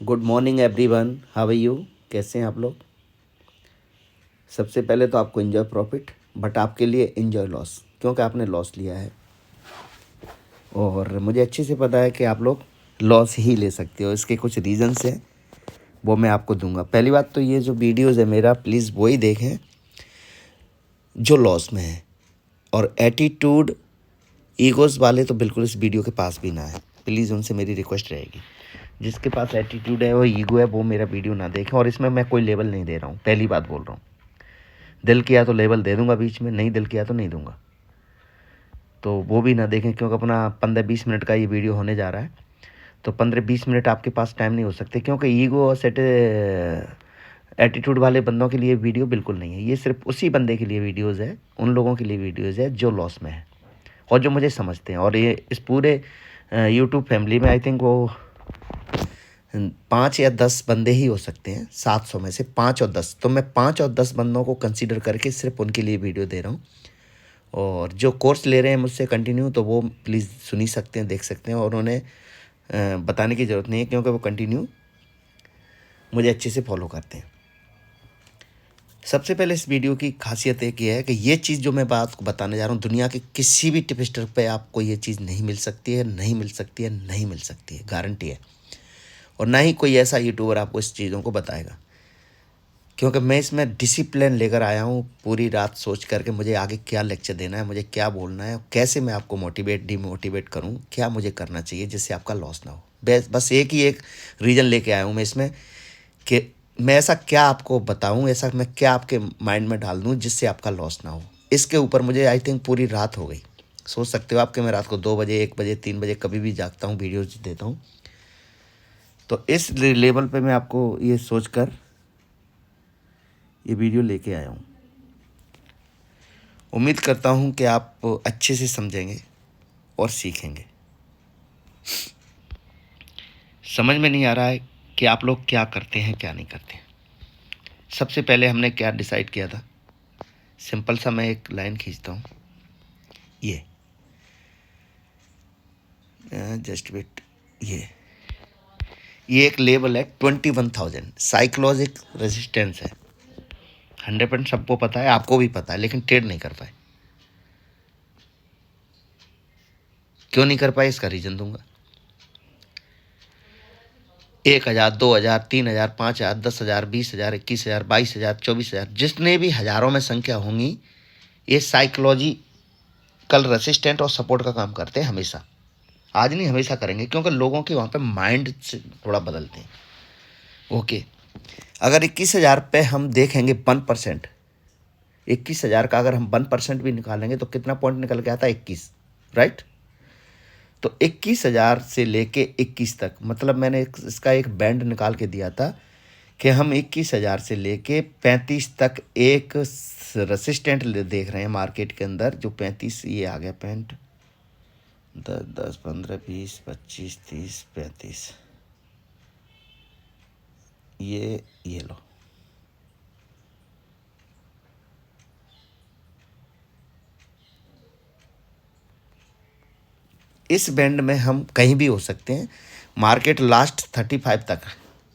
Good morning everyone, how are you? कैसे हैं आप लोग? सबसे पहले तो आपको एंजॉय प्रॉफिट, बट आपके लिए एंजॉय लॉस, क्योंकि आपने लॉस लिया है। और मुझे अच्छे से पता है कि आप लोग लॉस ही ले सकते हो। इसके कुछ रीज़न्स हैं, वो मैं आपको दूंगा। पहली बात तो ये जो वीडियोज़ है मेरा, प्लीज़ वही देखें जो लॉस में है। और एटीट्यूड ईगोज़ वाले तो बिल्कुल इस वीडियो के पास भी ना है, प्लीज़ उनसे मेरी रिक्वेस्ट रहेगी। जिसके पास एटीट्यूड है, वो ईगो है, वो मेरा वीडियो ना देखें। और इसमें मैं कोई लेवल नहीं दे रहा हूँ, पहली बात बोल रहा हूँ। दिल किया तो लेवल दे दूंगा बीच में, नहीं दिल किया तो नहीं दूंगा। तो वो भी ना देखें, क्योंकि अपना 15-20 मिनट का ये वीडियो होने जा रहा है। तो 15-20 मिनट आपके पास टाइम नहीं हो सकते, क्योंकि ईगो और सेट एटीट्यूड वाले बंदों के लिए वीडियो बिल्कुल नहीं है। ये सिर्फ उसी बंदे के लिए वीडियोज़ है, उन लोगों के लिए वीडियोज़ है जो लॉस में है और जो मुझे समझते हैं। और ये इस पूरे यूट्यूब फैमिली में आई थिंक वो 5 या 10 बंदे ही हो सकते हैं 700 में से, 5 और 10। तो मैं 5 और 10 बंदों को कंसीडर करके सिर्फ उनके लिए वीडियो दे रहा हूँ। और जो कोर्स ले रहे हैं मुझसे कंटिन्यू, तो वो प्लीज़ सुन ही सकते हैं, देख सकते हैं। और उन्हें बताने की ज़रूरत नहीं है, क्योंकि वो कंटिन्यू मुझे अच्छे से फॉलो करते हैं। सबसे पहले इस वीडियो की खासियत एक ये है कि ये चीज़ जो मैं बात को बताने जा रहा हूँ, दुनिया के किसी भी टिपस्टर पे आपको ये चीज़ नहीं मिल सकती है, नहीं मिल सकती है, नहीं मिल सकती है, गारंटी है। और ना ही कोई ऐसा यूट्यूबर आपको इस चीज़ों को बताएगा, क्योंकि मैं इसमें डिसिप्लिन लेकर आया हूँ। पूरी रात सोच करके मुझे आगे क्या लेक्चर देना है, मुझे क्या बोलना है, कैसे मैं आपको मोटिवेट डिमोटिवेट करूँ, क्या मुझे करना चाहिए जिससे आपका लॉस ना हो। बस एक रीज़न लेके आया हूँ मैं इसमें, कि मैं ऐसा क्या आपको बताऊँ, ऐसा मैं क्या आपके माइंड में डाल दूँ जिससे आपका लॉस ना हो। इसके ऊपर मुझे आई थिंक पूरी रात हो गई। सोच सकते हो आप कि मैं रात को 2 बजे, 1 बजे, 3 बजे कभी भी जागता हूँ, वीडियोज़ देता हूँ। तो इस लेवल पे मैं आपको ये सोच कर ये वीडियो लेके आया हूँ। उम्मीद करता हूँ कि आप अच्छे से समझेंगे और सीखेंगे। समझ में नहीं आ रहा है कि आप लोग क्या करते हैं, क्या नहीं करते हैं। सबसे पहले हमने क्या डिसाइड किया था, सिंपल सा मैं एक लाइन खींचता हूँ। ये जस्ट वेट, ये एक लेवल है 21,000 साइकोलॉजिक रेजिस्टेंस है। 100% सबको पता है, आपको भी पता है, लेकिन ट्रेड नहीं कर पाए। क्यों नहीं कर पाए, इसका रीज़न दूंगा। 1,000, 2,000, 3,000, 5,000, 10,000, 20,000, 21,000, 22,000, 24,000, जितने भी हज़ारों में संख्या होंगी, ये साइकोलॉजिकल रेसिस्टेंट और सपोर्ट का काम करते हैं हमेशा। आज नहीं, हमेशा करेंगे, क्योंकि लोगों के वहाँ पे माइंड से थोड़ा बदलते हैं। ओके, अगर 21,000 पे हम देखेंगे 1%, 21,000 का अगर हम 1% भी निकालेंगे तो कितना पॉइंट निकल के आता है? 21, राइट। तो 21,000 से लेके 21 तक, मतलब मैंने इसका एक बैंड निकाल के दिया था कि हम 21,000 से लेके 35 तक एक रेसिस्टेंट देख रहे हैं मार्केट के अंदर। जो 35, ये आ गया पॉइंट, 10, 15, 20, 25, 30, 35, ये लो। इस बैंड में हम कहीं भी हो सकते हैं। मार्केट लास्ट 35 तक,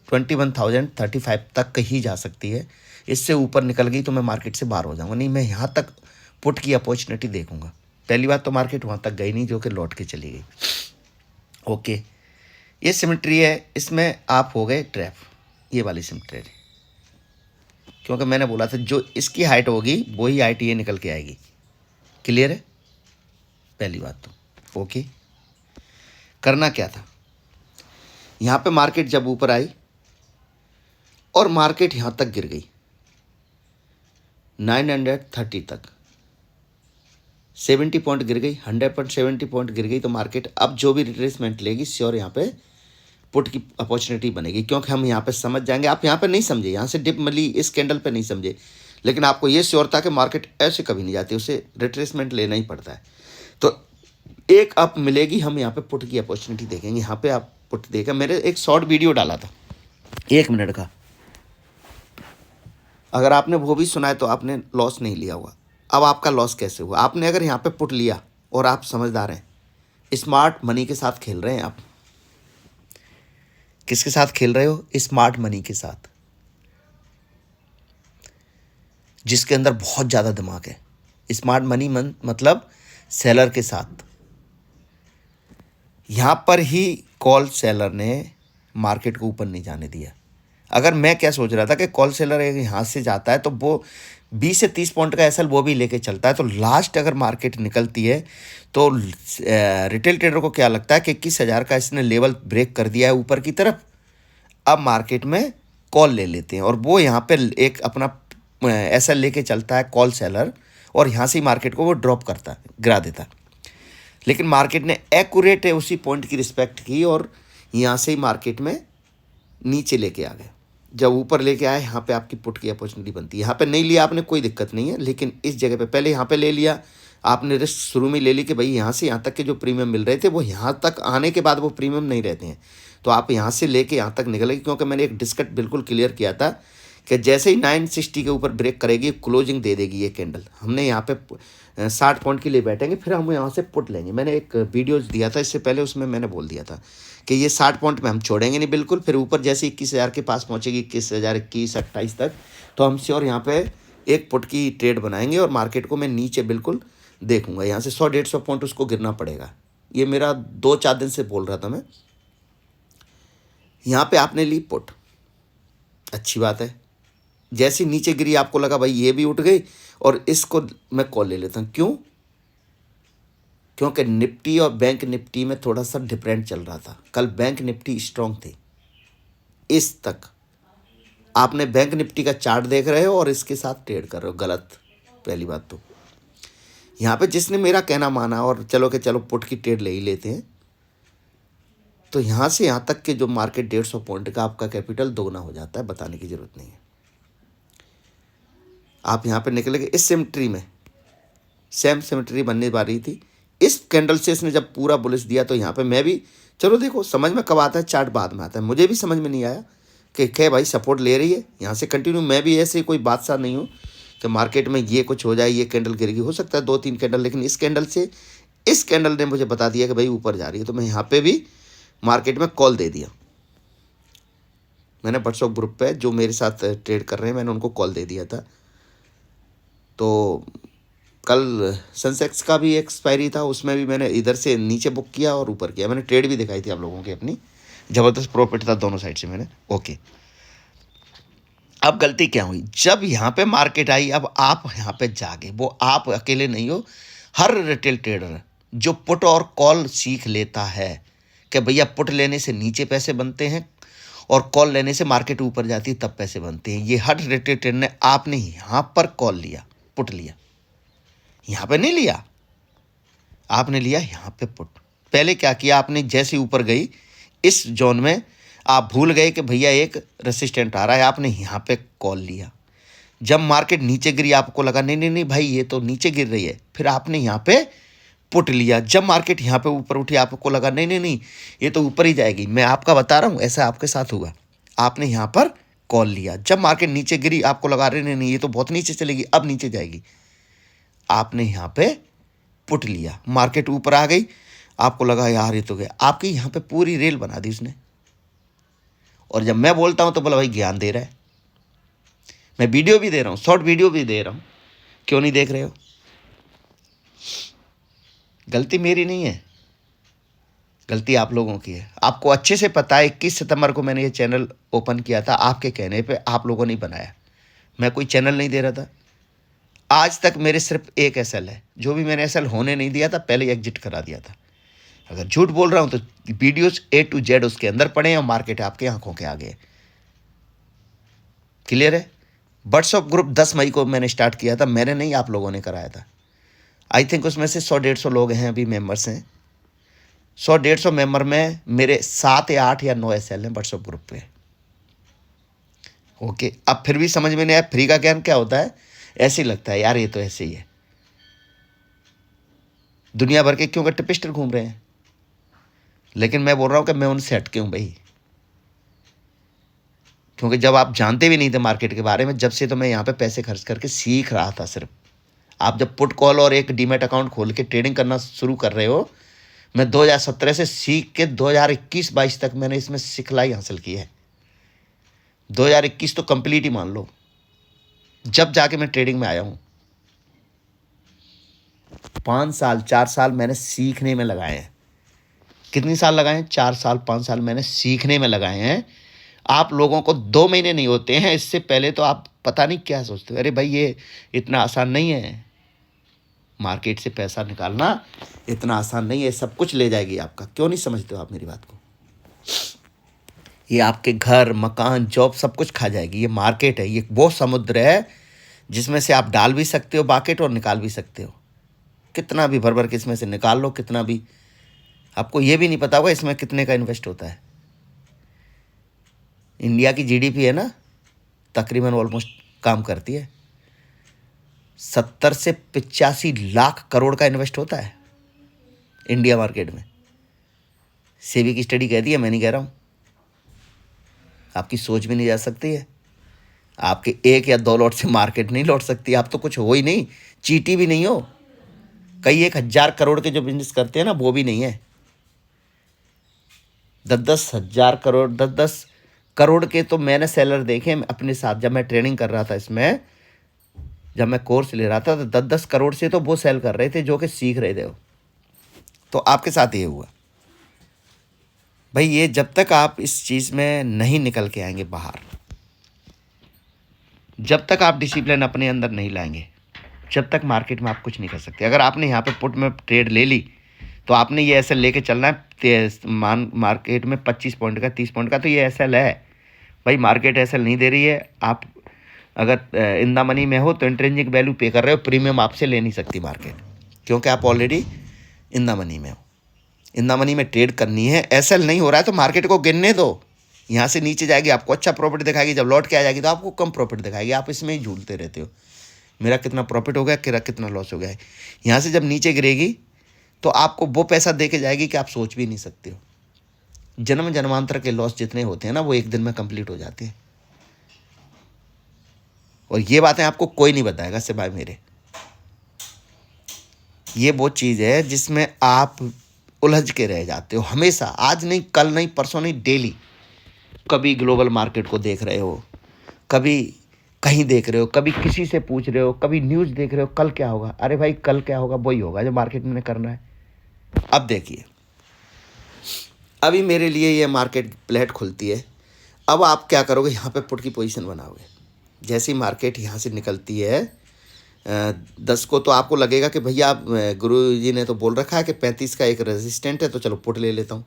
21,035 तक ही जा सकती है। इससे ऊपर निकल गई तो मैं मार्केट से बाहर हो जाऊंगा। नहीं, मैं यहाँ तक पुट की अपॉर्चुनिटी देखूंगा। पहली बात तो मार्केट वहाँ तक गई नहीं, जो कि लौट के चली गई। ओके, ये सिमेट्री है, इसमें आप हो गए ट्रैप, ये वाली सिमेट्री। क्योंकि मैंने बोला था जो इसकी हाइट होगी वही हाइट ये निकल के आएगी। क्लियर है? पहली बात तो ओके। करना क्या था, यहाँ पे मार्केट जब ऊपर आई और मार्केट यहाँ तक गिर गई 930 तक, 70 पॉइंट गिर गई, 170 पॉइंट गिर गई, तो मार्केट अब जो भी रिट्रेसमेंट लेगी श्योर यहाँ पे पुट की अपॉर्चुनिटी बनेगी। क्योंकि हम यहाँ पे समझ जाएंगे, आप यहाँ पे नहीं समझे, यहाँ से डिप मिली इस कैंडल पे नहीं समझे, लेकिन आपको ये श्योर था कि मार्केट ऐसे कभी नहीं जाती, उसे रिट्रेसमेंट लेना ही पड़ता है। तो एक अप मिलेगी, हम यहाँ पे पुट की अपॉर्चुनिटी देखेंगे। यहाँ पे आप पुट देखा, मेरे एक शॉर्ट वीडियो डाला था 1 मिनट का, अगर आपने वो भी सुना है तो आपने लॉस नहीं लिया हुआ। अब आपका लॉस कैसे हुआ? आपने अगर यहाँ पे पुट लिया और आप समझदार हैं, स्मार्ट मनी के साथ खेल रहे हैं आप, किसके साथ खेल रहे हो? स्मार्ट मनी के साथ, जिसके अंदर बहुत ज़्यादा दिमाग है। स्मार्ट मनी मतलब सेलर के साथ। यहाँ पर ही कॉल सेलर ने मार्केट को ऊपर नहीं जाने दिया। अगर मैं क्या सोच रहा था कि कॉल सेलर यहाँ से जाता है तो वो 20 से 30 पॉइंट का एसएल वो भी लेके चलता है, तो लास्ट अगर मार्केट निकलती है तो रिटेल ट्रेडर को क्या लगता है कि 21,000 का इसने लेवल ब्रेक कर दिया है ऊपर की तरफ, अब मार्केट में कॉल ले लेते हैं, और वो यहाँ पे एक अपना एसएल लेके चलता है कॉल सेलर, और यहाँ से ही मार्केट को वो ड्रॉप करता है, गिरा देता है। लेकिन मार्केट ने एक्यूरेट है उसी पॉइंट की रिस्पेक्ट की और यहाँ से ही मार्केट में नीचे लेके आ गए। जब ऊपर लेके आए यहाँ पे आपकी पुट की अपॉर्चुनिटी बनती है। यहाँ पे नहीं लिया आपने कोई दिक्कत नहीं है, लेकिन इस जगह पे पहले यहाँ पे ले लिया आपने, रिस्क शुरू में ले ली कि भाई यहाँ से यहाँ तक के जो प्रीमियम मिल रहे थे वो यहाँ तक आने के बाद वो प्रीमियम नहीं रहते हैं, तो आप यहाँ से लेके यहाँ तक निकलेगी। क्योंकि मैंने एक डिस्कट बिल्कुल क्लियर किया था कि जैसे ही 960 के ऊपर ब्रेक करेगी क्लोजिंग दे देगी ये कैंडल, हमने यहाँ पे 60 पॉइंट के लिए बैठेंगे, फिर हम यहाँ से पुट लेंगे। मैंने एक वीडियो दिया था इससे पहले, उसमें मैंने बोल दिया था कि ये 60 पॉइंट में हम छोड़ेंगे नहीं बिल्कुल, फिर ऊपर जैसे 21,000 के पास पहुँचेगी, 21,000, 21, 28 तक, तो हम श्योर यहाँ पे एक पुट की ट्रेड बनाएंगे और मार्केट को मैं नीचे बिल्कुल देखूंगा। यहाँ से 100-150 पॉइंट उसको गिरना पड़ेगा। ये मेरा 2-4 दिन से बोल रहा था मैं। यहाँ पे आपने ली पुट, अच्छी बात है। जैसी नीचे गिरी आपको लगा भाई ये भी उठ गई और इसको मैं कॉल ले लेता हूँ। क्यों? क्योंकि निफ्टी और बैंक निफ्टी में थोड़ा सा डिफरेंट चल रहा था। कल बैंक निफ्टी स्ट्रांग थी, इस तक आपने बैंक निफ्टी का चार्ट देख रहे हो और इसके साथ ट्रेड कर रहे हो, गलत। पहली बात तो यहाँ पे जिसने मेरा कहना माना और चलो पुट की ट्रेड ले ही लेते हैं, तो यहाँ से यहाँ तक के जो मार्केट 150 पॉइंट का आपका कैपिटल दोगुना हो जाता है, बताने की जरूरत नहीं है। आप यहाँ पे निकलेंगे इस सिमेट्री में, सेम सिमेट्री बनने वाली थी। इस कैंडल से इसने जब पूरा बुलिश दिया तो यहाँ पे मैं भी, चलो देखो समझ में कब आता है, चार्ट बाद में आता है। मुझे भी समझ में नहीं आया कि क्या भाई सपोर्ट ले रही है यहाँ से कंटिन्यू। मैं भी ऐसे कोई बादशाह नहीं हूँ कि मार्केट में ये कुछ हो जाए, ये कैंडल गिरेगी, हो सकता है 2-3 कैंडल, लेकिन इस कैंडल ने मुझे बता दिया कि भाई ऊपर जा रही है, तो मैं यहाँ पे भी मार्केट में कॉल दे दिया। मैंने व्हाट्सएप ग्रुप पे जो मेरे साथ ट्रेड कर रहे हैं मैंने उनको कॉल दे दिया था। तो कल सेंसेक्स का भी एक्सपायरी था, उसमें भी मैंने इधर से नीचे बुक किया और ऊपर किया। मैंने ट्रेड भी दिखाई थी आप लोगों की, अपनी ज़बरदस्त प्रॉफिट था दोनों साइड से मैंने। ओके, अब गलती क्या हुई? जब यहाँ पे मार्केट आई, अब आप यहाँ पे जागे, वो आप अकेले नहीं हो, हर रिटेल ट्रेडर जो पुट और कॉल सीख लेता है कि भैया पुट लेने से नीचे पैसे बनते हैं और कॉल लेने से मार्केट ऊपर जाती है तब पैसे बनते हैं। ये हर रिटेल ट्रेडर ने, आपने यहाँ पर कॉल लिया, पुट लिया, यहाँ पे नहीं लिया, आपने लिया यहाँ पे पुट। पहले क्या किया आपने? जैसे ऊपर गई इस जोन में, आप भूल गए कि भैया एक रेसिस्टेंट आ रहा है, आपने यहाँ पे कॉल लिया। जब मार्केट नीचे गिरी आपको लगा नहीं नहीं नहीं भाई ये तो नीचे गिर रही है, फिर आपने यहाँ पे पुट लिया। जब मार्केट यहाँ पे ऊपर उठी आपको लगा नहीं नहीं नहीं ये तो ऊपर ही जाएगी, मैं आपका बता रहा हूँ ऐसा आपके साथ हुआ, आपने यहाँ पर कॉल लिया। जब मार्केट नीचे गिरी आपको लगा रहे नहीं नहीं ये तो बहुत नीचे चलेगी, अब नीचे जाएगी, आपने यहाँ पे पुट लिया। मार्केट ऊपर आ गई, आपको लगा यार ये तो गया, आपकी यहाँ पे पूरी रेल बना दी उसने। और जब मैं बोलता हूँ तो बोला भाई ज्ञान दे रहा है, मैं वीडियो भी दे रहा हूँ, शॉर्ट वीडियो भी दे रहा हूँ, क्यों नहीं देख रहे हो? गलती मेरी नहीं है, गलती आप लोगों की है। आपको अच्छे से पता है 21 सितंबर को मैंने ये चैनल ओपन किया था, आपके कहने पे आप लोगों ने बनाया, मैं कोई चैनल नहीं दे रहा था। आज तक मेरे सिर्फ एक एसएल है, जो भी मैंने एसएल होने नहीं दिया था, पहले एग्जिट करा दिया था। अगर झूठ बोल रहा हूं तो वीडियोस A to Z उसके अंदर पड़े और मार्केट आपके आंखों के आगे। क्लियर है? व्हाट्सएप ग्रुप 10 मई को मैंने स्टार्ट किया था, मैंने नहीं, आप लोगों ने कराया था। आई थिंक उसमें से 100-150 लोग हैं अभी मेंबर्स हैं। 100-150 मेंबर में मेरे 7 या 8 या 9 एसएल हैं व्हाट्सएप ग्रुप पे। ओके, अब फिर भी समझ में नहीं आया फ्री का ज्ञान क्या होता है। ऐसे ही लगता है यार ये तो ऐसे ही है, दुनिया भर के क्यों टिपिस्टर घूम रहे हैं। लेकिन मैं बोल रहा हूं कि मैं उनसे हटके हूं भाई, क्योंकि जब आप जानते भी नहीं थे मार्केट के बारे में, जब से तो मैं यहाँ पे पैसे खर्च करके सीख रहा था सिर्फ। आप जब पुट कॉल और एक डीमैट अकाउंट खोल के ट्रेडिंग करना शुरू कर रहे हो, मैं 2017 से सीख के 2021-22 तक मैंने इसमें सिखलाई हासिल की है। 2021 तो कंप्लीट ही मान लो, जब जाके मैं ट्रेडिंग में आया हूँ। 5 साल 4 साल मैंने सीखने में लगाए हैं। कितनी साल लगाए हैं? 4 साल 5 साल मैंने सीखने में लगाए हैं। आप लोगों को 2 महीने नहीं होते हैं, इससे पहले तो आप पता नहीं क्या सोचते हो। अरे भाई ये इतना आसान नहीं है, मार्केट से पैसा निकालना इतना आसान नहीं है, सब कुछ ले जाएगी आपका। क्यों नहीं समझते हो आप मेरी बात को? ये आपके घर मकान जॉब सब कुछ खा जाएगी। ये मार्केट है, ये वो समुद्र है जिसमें से आप डाल भी सकते हो बाकेट और निकाल भी सकते हो। कितना भी भर भर के इसमें से निकाल लो, कितना भी, आपको ये भी नहीं पता होगा इसमें कितने का इन्वेस्ट होता है। इंडिया की जीडीपी है ना, तकरीबन ऑलमोस्ट काम करती है 70 से 85 लाख करोड़ का इन्वेस्ट होता है इंडिया मार्केट में। सेबी की स्टडी कहती है, मैं नहीं कह रहा हूँ। आपकी सोच भी नहीं जा सकती है। आपके 1 या 2 लॉट से मार्केट नहीं लौट सकती। आप तो कुछ हो ही नहीं, चीटी भी नहीं हो। कई 1,000 करोड़ के जो बिजनेस करते हैं ना, वो भी नहीं है। 10-10 हज़ार करोड़ 10-10 करोड़ के तो मैंने सेलर देखे अपने साथ। जब मैं ट्रेनिंग कर रहा था इसमें, जब मैं कोर्स ले रहा था, तो 10-10 करोड़ से तो वो सेल कर रहे थे जो कि सीख रहे थे वो। तो आपके साथ ये हुआ भाई। ये जब तक आप इस चीज़ में नहीं निकल के आएंगे बाहर, जब तक आप डिसिप्लिन अपने अंदर नहीं लाएंगे, जब तक मार्केट में आप कुछ नहीं कर सकते। अगर आपने यहाँ पे पुट में ट्रेड ले ली तो आपने ये एसएल लेके चलना है मार्केट में 25 पॉइंट का 30 पॉइंट का, तो ये एसएल है भाई। मार्केट एसएल नहीं दे रही है। आप अगर इन द मनी में हो तो इंट्रिंसिक वैल्यू पे कर रहे हो, प्रीमियम आपसे ले नहीं सकती मार्केट, क्योंकि आप ऑलरेडी इन द मनी में हो। इन द मनी में ट्रेड करनी है। एसएल नहीं हो रहा है तो मार्केट को गिनने दो। यहाँ से नीचे जाएगी, आपको अच्छा प्रॉफिट दिखाएगी, जब लौट के आ जाएगी तो आपको कम प्रॉफिट दिखाएगी। आप इसमें ही झूलते रहते हो, मेरा कितना प्रॉफिट हो गया, कितना लॉस हो गया है। यहाँ से जब नीचे गिरेगी तो आपको वो पैसा दे के जाएगी कि आप सोच भी नहीं सकते हो। जन्म जन्मांतर के लॉस जितने होते हैं ना, वो एक दिन में कंप्लीट हो जाते हैं। और ये बातें आपको कोई नहीं बताएगा सिवाय मेरे। ये वो चीज़ है जिसमें आप उलझ के रह जाते हो हमेशा। आज नहीं, कल नहीं, परसों नहीं, डेली। कभी ग्लोबल मार्केट को देख रहे हो, कभी कहीं देख रहे हो, कभी किसी से पूछ रहे हो, कभी न्यूज़ देख रहे हो, कल क्या होगा। अरे भाई कल क्या होगा वही होगा जो मार्केट में करना है। अब देखिए, अभी मेरे लिए ये मार्केट प्लेट खुलती है। अब आप क्या करोगे, यहाँ पे पुट की पोजीशन बनाओगे। जैसी मार्केट यहाँ से निकलती है 10 को, तो आपको लगेगा कि भैया आप गुरु जी ने तो बोल रखा है कि 35 का एक रेजिस्टेंट है, तो चलो पुट ले लेता हूँ।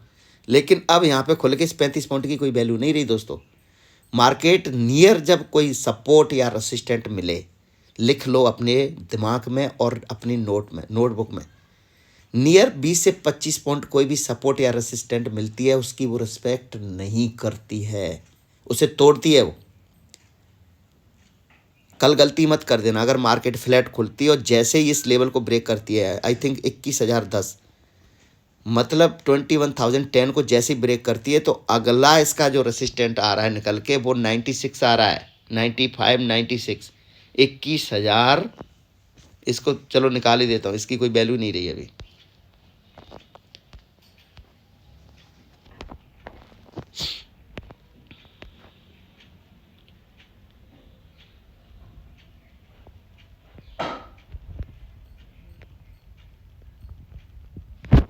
लेकिन अब यहाँ पे खुल के इस 35 पॉइंट की कोई वैल्यू नहीं रही दोस्तों। मार्केट नियर जब कोई सपोर्ट या रेसिस्टेंट मिले, लिख लो अपने दिमाग में और अपनी नोटबुक में, नियर 20 से 25 पॉइंट कोई भी सपोर्ट या रेसिस्टेंट मिलती है, उसकी वो रिस्पेक्ट नहीं करती है, उसे तोड़ती है वो। कल गलती मत कर देना। अगर मार्केट फ्लैट खुलती है और जैसे ही इस लेवल को ब्रेक करती है, आई थिंक 21,010 मतलब 21,010 को जैसे ही ब्रेक करती है, तो अगला इसका जो रेसिस्टेंट आ रहा है निकल के, वो 96 आ रहा है, 95 96 21,000। इसको चलो निकाल ही देता हूँ, इसकी कोई वैल्यू नहीं रही अभी।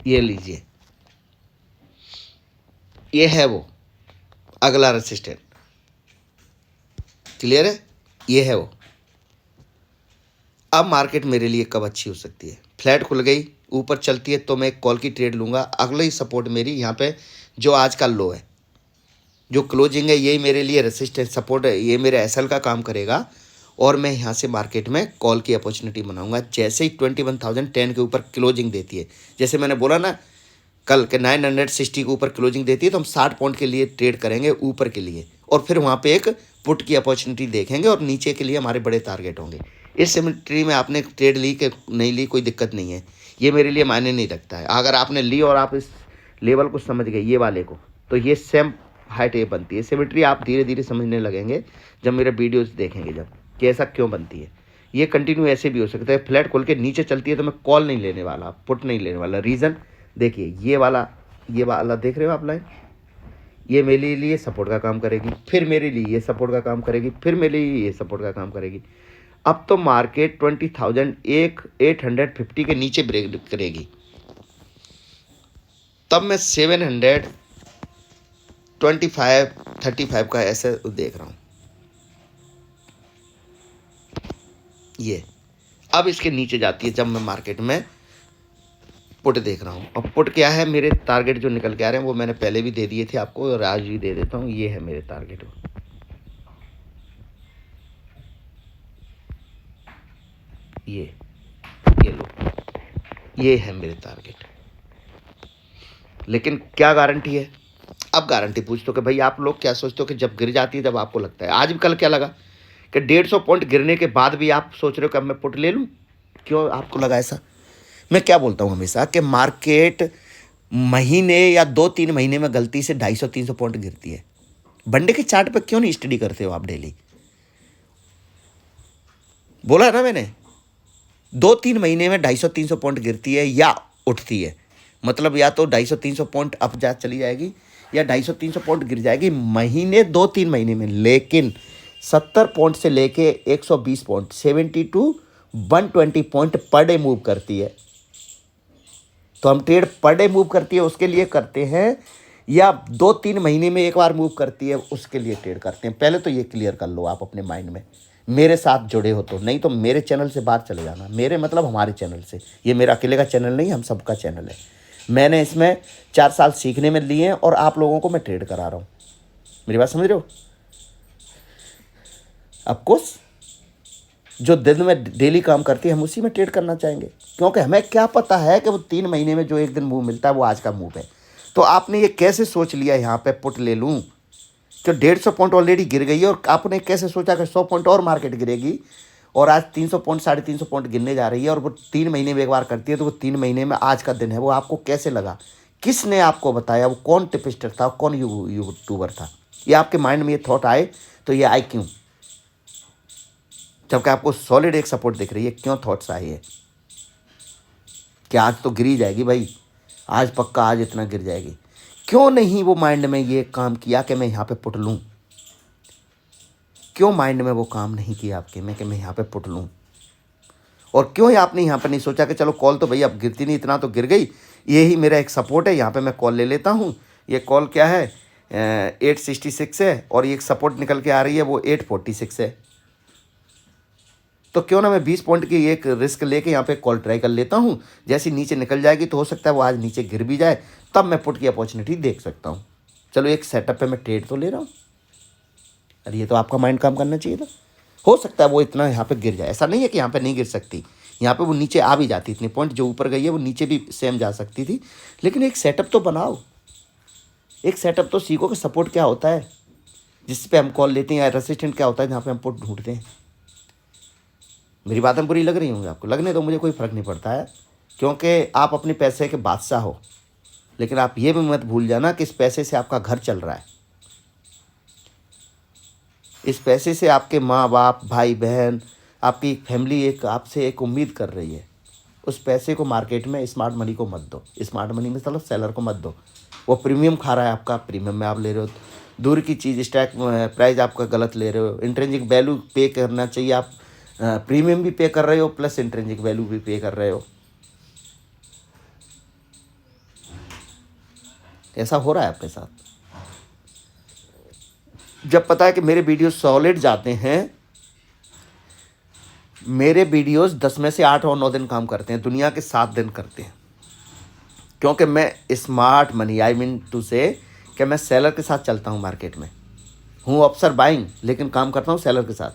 ये लीजिए, ये है वो अगला रेसिस्टेंट। क्लियर है? ये है वो। अब मार्केट मेरे लिए कब अच्छी हो सकती है? फ्लैट खुल गई, ऊपर चलती है तो मैं एक कॉल की ट्रेड लूँगा। अगला ही सपोर्ट मेरी यहाँ पे जो आज का लो है, जो क्लोजिंग है, यही मेरे लिए रेसिस्टेंस सपोर्ट है। ये मेरे एसएल का काम करेगा और मैं यहाँ से मार्केट में कॉल की अपॉर्चुनिटी बनाऊंगा। जैसे ही 21,010 के ऊपर क्लोजिंग देती है, जैसे मैंने बोला ना कल के 960 के ऊपर क्लोजिंग देती है, तो हम 60 पॉइंट के लिए ट्रेड करेंगे ऊपर के लिए, और फिर वहाँ पे एक पुट की अपॉर्चुनिटी देखेंगे और नीचे के लिए हमारे बड़े टारगेट होंगे। इस सिमेट्री में आपने ट्रेड ली कि नहीं ली कोई दिक्कत नहीं है, ये मेरे लिए मायने नहीं रखता है। अगर आपने ली और आप इस लेवल को समझ गए, ये वाले को, तो ये सेम हाइट ये बनती है। सिमेट्री आप धीरे धीरे समझने लगेंगे जब मेरे वीडियोस देखेंगे, जब कि ऐसा क्यों बनती है। ये कंटिन्यू ऐसे भी हो सकता है। फ्लैट खोल के नीचे चलती है तो मैं कॉल नहीं लेने वाला, पुट नहीं लेने वाला। रीज़न, देखिए ये वाला देख रहे हो आप लाइन, ये मेरे लिए सपोर्ट का काम करेगी, फिर मेरे लिए ये सपोर्ट का काम करेगी, फिर मेरे लिए ये सपोर्ट का काम करेगी। अब तो मार्केट 20,850 के नीचे ब्रेक करेगी, तब मैं 725-35 का ऐसे देख रहा हूँ। ये अब इसके नीचे जाती है जब मैं मार्केट में पुट देख रहा हूँ। और पुट क्या है, मेरे टारगेट जो निकल के आ रहे हैं वो मैंने पहले भी दे दिए थे आपको और आज भी दे देता हूँ। ये है मेरे टारगेट, ये लो, ये है मेरे टारगेट। लेकिन क्या गारंटी है? अब गारंटी पूछते हो कि भाई आप लोग क्या सोचते हो कि जब गिर जाती है तब आपको लगता है। आज भी कल क्या लगा कि 150 पॉइंट गिरने के बाद भी आप सोच रहे हो कि अब मैं पुट ले लूँ? क्यों आपको लगा ऐसा? मैं क्या बोलता हूँ हमेशा कि मार्केट महीने या 2-3 महीने में गलती से 250-300 पॉइंट गिरती है। बंडे के चार्ट पे क्यों नहीं स्टडी करते हो आप डेली? बोला है ना मैंने, 2-3 महीने में 250-300 पॉइंट गिरती है या उठती है, मतलब या तो 250-300 पॉइंट अप जा चली जाएगी या 250-300 पॉइंट गिर जाएगी महीने 2-3 महीने में। लेकिन 70 पॉइंट से लेके 120 point 70 to 120 point per day move करती है। तो हम ट्रेड पर डे मूव करती है उसके लिए करते हैं या 2-3 महीने में एक बार मूव करती है उसके लिए ट्रेड करते हैं? पहले तो ये क्लियर कर लो आप अपने माइंड में, मेरे साथ जुड़े हो तो। नहीं तो मेरे चैनल से बाहर चले जाना। मेरे मतलब हमारे चैनल से, ये मेरा अकेले का चैनल नहीं, हम सबका चैनल है। मैंने इसमें 4 साल सीखने में लिए हैं और आप लोगों को मैं ट्रेड करा रहा हूँ। मेरी बात समझ रहे हो? ऑफकोर्स जो दिन में डेली काम करती है हम उसी में ट्रेड करना चाहेंगे, क्योंकि हमें क्या पता है कि वो 3 महीने में जो एक दिन मूव मिलता है वो आज का मूव है। तो आपने ये कैसे सोच लिया यहाँ पे पुट ले लूँ? तो 150 पॉइंट ऑलरेडी गिर गई है और आपने कैसे सोचा कि 100 पॉइंट और मार्केट गिरेगी और आज 300 पॉइंट 350 पॉइंट गिरने जा रही है और वो 3 महीने में एक बार करती है, तो वो 3 महीने में आज का दिन है। वो आपको कैसे लगा? किसने आपको बताया? वो कौन टिपिस्टर था? कौन यूट्यूबर था? ये आपके माइंड में ये थॉट आए तो ये आए क्यों? जबकि आपको सॉलिड एक सपोर्ट दिख रही है, क्यों थॉट्स आए है कि आज तो गिरी जाएगी भाई, आज पक्का आज इतना गिर जाएगी? क्यों नहीं वो माइंड में ये काम किया कि मैं यहाँ पे पुट लूँ? क्यों माइंड में वो काम नहीं किया आपके में कि मैं यहाँ पे पुट लूँ? और क्यों आपने यहाँ पे नहीं सोचा कि चलो कॉल तो भाई अब गिरती नहीं, इतना तो गिर गई, यही मेरा एक सपोर्ट है, यहाँ पे मैं कॉल ले लेता हूँ। ये कॉल क्या है, 866 है और ये एक सपोर्ट निकल के आ रही है वो 846 है। तो क्यों ना मैं 20 पॉइंट की एक रिस्क लेके यहाँ पे कॉल ट्राई कर लेता हूँ। जैसी नीचे निकल जाएगी तो हो सकता है वो आज नीचे गिर भी जाए, तब मैं पुट की अपॉर्चुनिटी देख सकता हूँ। चलो एक सेटअप पे मैं ट्रेड तो ले रहा हूँ। अरे ये तो आपका माइंड काम करना चाहिए था। हो सकता है वो इतना यहाँ पे गिर जाए, ऐसा नहीं है कि यहाँ पे नहीं गिर सकती, यहाँ पे वो नीचे आ भी जाती। इतने पॉइंट जो ऊपर गई है वो नीचे भी सेम जा सकती थी। लेकिन एक सेटअप तो बनाओ, एक सेटअप तो सीखो कि सपोर्ट क्या होता है जिस पे हम कॉल लेते हैं, या रेसिस्टेंट क्या होता है जहाँ पे हम पुट ढूंढते हैं। मेरी बातें बुरी लग रही होंगी आपको, लगने दो, मुझे कोई फ़र्क नहीं पड़ता है, क्योंकि आप अपने पैसे के बादशाह हो। लेकिन आप ये भी मत भूल जाना कि इस पैसे से आपका घर चल रहा है, इस पैसे से आपके माँ बाप भाई बहन आपकी फैमिली एक आपसे एक उम्मीद कर रही है। उस पैसे को मार्केट में स्मार्ट मनी को मत दो। स्मार्ट मनी में मतलब सेलर को मत दो। वो प्रीमियम खा रहा है आपका, प्रीमियम में आप ले रहे हो। दूर की चीज़ स्टैक प्राइस आपका गलत ले रहे हो। इंट्रिंसिक वैल्यू पे करना चाहिए, आप प्रीमियम भी पे कर रहे हो प्लस इंट्रिंसिक वैल्यू भी पे कर रहे हो। ऐसा हो रहा है आपके साथ। जब पता है कि मेरे वीडियो सॉलिड जाते हैं, मेरे वीडियोस 10 में से 8 और 9 दिन काम करते हैं, दुनिया के 7 दिन करते हैं, क्योंकि मैं smart money I mean to say कि मैं सेलर के साथ चलता हूँ मार्केट में। हूँ अफसर बाइंग लेकिन काम करता हूँ सेलर के साथ।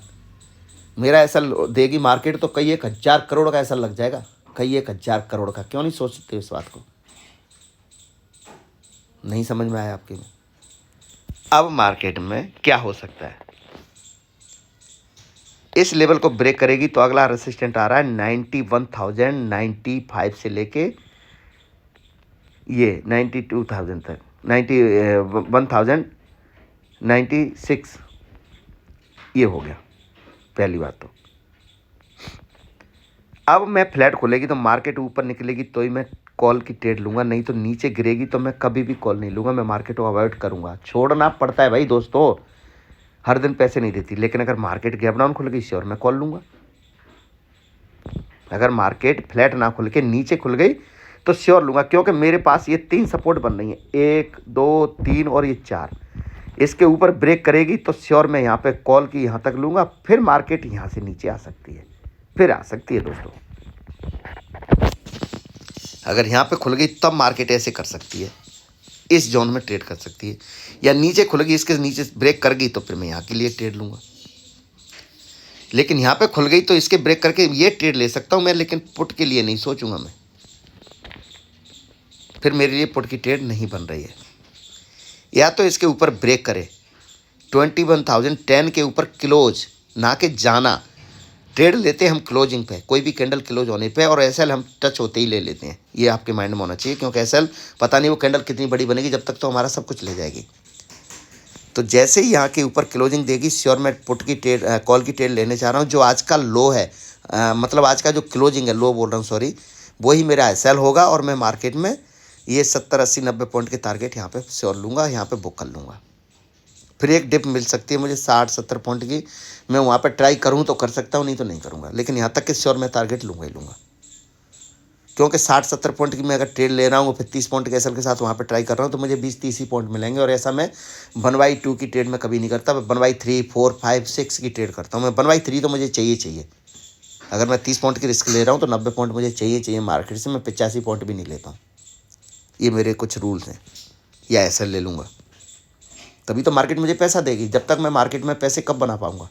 मेरा ऐसा देगी मार्केट तो कई 1,000 करोड़ का ऐसा लग जाएगा, कई 1,000 करोड़ का। क्यों नहीं सोच सकते इस बात को? नहीं समझ में आया आपके में? अब मार्केट में क्या हो सकता है, इस लेवल को ब्रेक करेगी तो अगला रेसिस्टेंट आ रहा है 91,095 से लेके ये 92,000 तक, 91,096। ये हो गया पहली बात। तो अब मैं फ्लैट खुलेगी तो मार्केट ऊपर निकलेगी तो ही मैं कॉल की ट्रेड लूँगा, नहीं तो नीचे गिरेगी तो मैं कभी भी कॉल नहीं लूँगा। मैं मार्केट को अवॉइड करूँगा, छोड़ना पड़ता है भाई दोस्तों, हर दिन पैसे नहीं देती। लेकिन अगर मार्केट गैप डाउन खुल गई श्योर मैं कॉल लूँगा। अगर मार्केट फ्लैट ना खुल के नीचे खुल गई तो श्योर लूँगा, क्योंकि मेरे पास ये 3 सपोर्ट बन रही हैं, 1 2 3 और ये 4। इसके ऊपर ब्रेक करेगी तो श्योर मैं यहाँ पे कॉल की यहाँ तक लूँगा। फिर मार्केट यहाँ से नीचे आ सकती है, फिर आ सकती है दोस्तों। अगर यहाँ पे खुल गई तब मार्केट ऐसे कर सकती है, इस जोन में ट्रेड कर सकती है, या नीचे खुल गई इसके नीचे ब्रेक कर गई तो फिर मैं यहाँ के लिए ट्रेड लूँगा। लेकिन यहाँ पे खुल गई तो इसके ब्रेक करके ये ट्रेड ले सकता हूँ मैं, लेकिन पुट के लिए नहीं सोचूंगा मैं, फिर मेरे लिए पुट की ट्रेड नहीं बन रही है। या तो इसके ऊपर ब्रेक करे 21,010 के ऊपर क्लोज, ना कि जाना। ट्रेड लेते हैं हम क्लोजिंग पे, कोई भी कैंडल क्लोज होने पे, और एसएल हम टच होते ही ले लेते हैं। ये आपके माइंड में होना चाहिए, क्योंकि एसएल पता नहीं वो कैंडल कितनी बड़ी बनेगी, जब तक तो हमारा सब कुछ ले जाएगी। तो जैसे ही यहाँ के ऊपर क्लोजिंग देगी श्योर मैं पुट की ट्रेड कॉल की ट्रेड लेने चाह रहा हूँ। जो आज का लो है, मतलब आज का जो क्लोजिंग है, लो बोल रहा हूँ सॉरी, वही मेरा एसएल होगा। और मैं मार्केट में ये 70 80 90 पॉइंट के टारगेट यहाँ पे श्योर लूँगा, यहाँ पे बुक कर लूँगा। फिर एक डिप मिल सकती है मुझे 60 70 पॉइंट की, मैं वहाँ पर ट्राई करूँ तो कर सकता हूँ, नहीं तो नहीं करूँगा। लेकिन यहाँ तक कि श्योर मैं टारगेट लूँगा ही लूँगा, क्योंकि 60 70 पॉइंट की मैं अगर ट्रेड ले रहा हूँ, फिर 30 पॉइंट के एसएल के साथ वहाँ पे ट्राई कर रहा हूँ, तो मुझे 20-30 ही पॉइंट मिलेंगे। और ऐसा मैं 1/2 की ट्रेड में कभी नहीं करता, मैं 1/3 4 5 6 की ट्रेड करता हूँ। मैं 1/3 तो मुझे चाहिए। अगर मैं 30 पॉइंट की रिस्क ले रहा हूँ तो 90 पॉइंट मुझे चाहिए मार्केट से। मैं 85 पॉइंट भी नहीं लेता हूँ, ये मेरे कुछ रूल्स हैं। या एसएल ले लूँगा तभी तो मार्केट मुझे पैसा देगी। जब तक मैं मार्केट में पैसे कब बना पाऊँगा?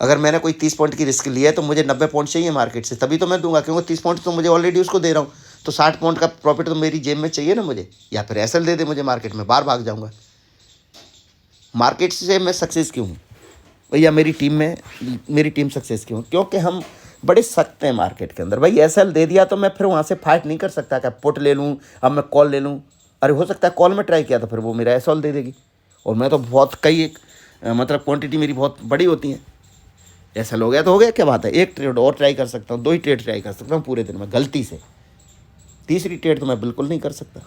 अगर मैंने कोई 30 पॉइंट की रिस्क लिया है तो मुझे 90 पॉइंट चाहिए मार्केट से, तभी तो मैं दूंगा, क्योंकि 30 पॉइंट तो मुझे ऑलरेडी उसको दे रहा हूँ। तो 60 पॉइंट का प्रॉफिट तो मेरी जेब में चाहिए ना मुझे, या फिर एसएल दे दे मुझे मार्केट में, बाहर भाग जाऊँगा। मार्केट से मैं सक्सेस क्यों हूँ भैया? मेरी टीम सक्सेस क्यों? क्योंकि हम बड़े सख्त हैं मार्केट के अंदर। भाई एसएल दे दिया तो मैं फिर वहाँ से फाइट नहीं कर सकता, क्या पुट ले लूँ अब मैं कॉल ले लूँ? अरे हो सकता है कॉल में ट्राई किया तो फिर वो मेरा एसएल दे देगी, और मैं तो बहुत मतलब क्वांटिटी मेरी बहुत बड़ी होती है। ऐसा हो गया तो हो गया, क्या बात है? एक ट्रेड और ट्राई कर सकता हूँ, 2 ही ट्रेड ट्राई कर सकता हूँ पूरे दिन में गलती से। तीसरी ट्रेड तो मैं बिल्कुल नहीं कर सकता,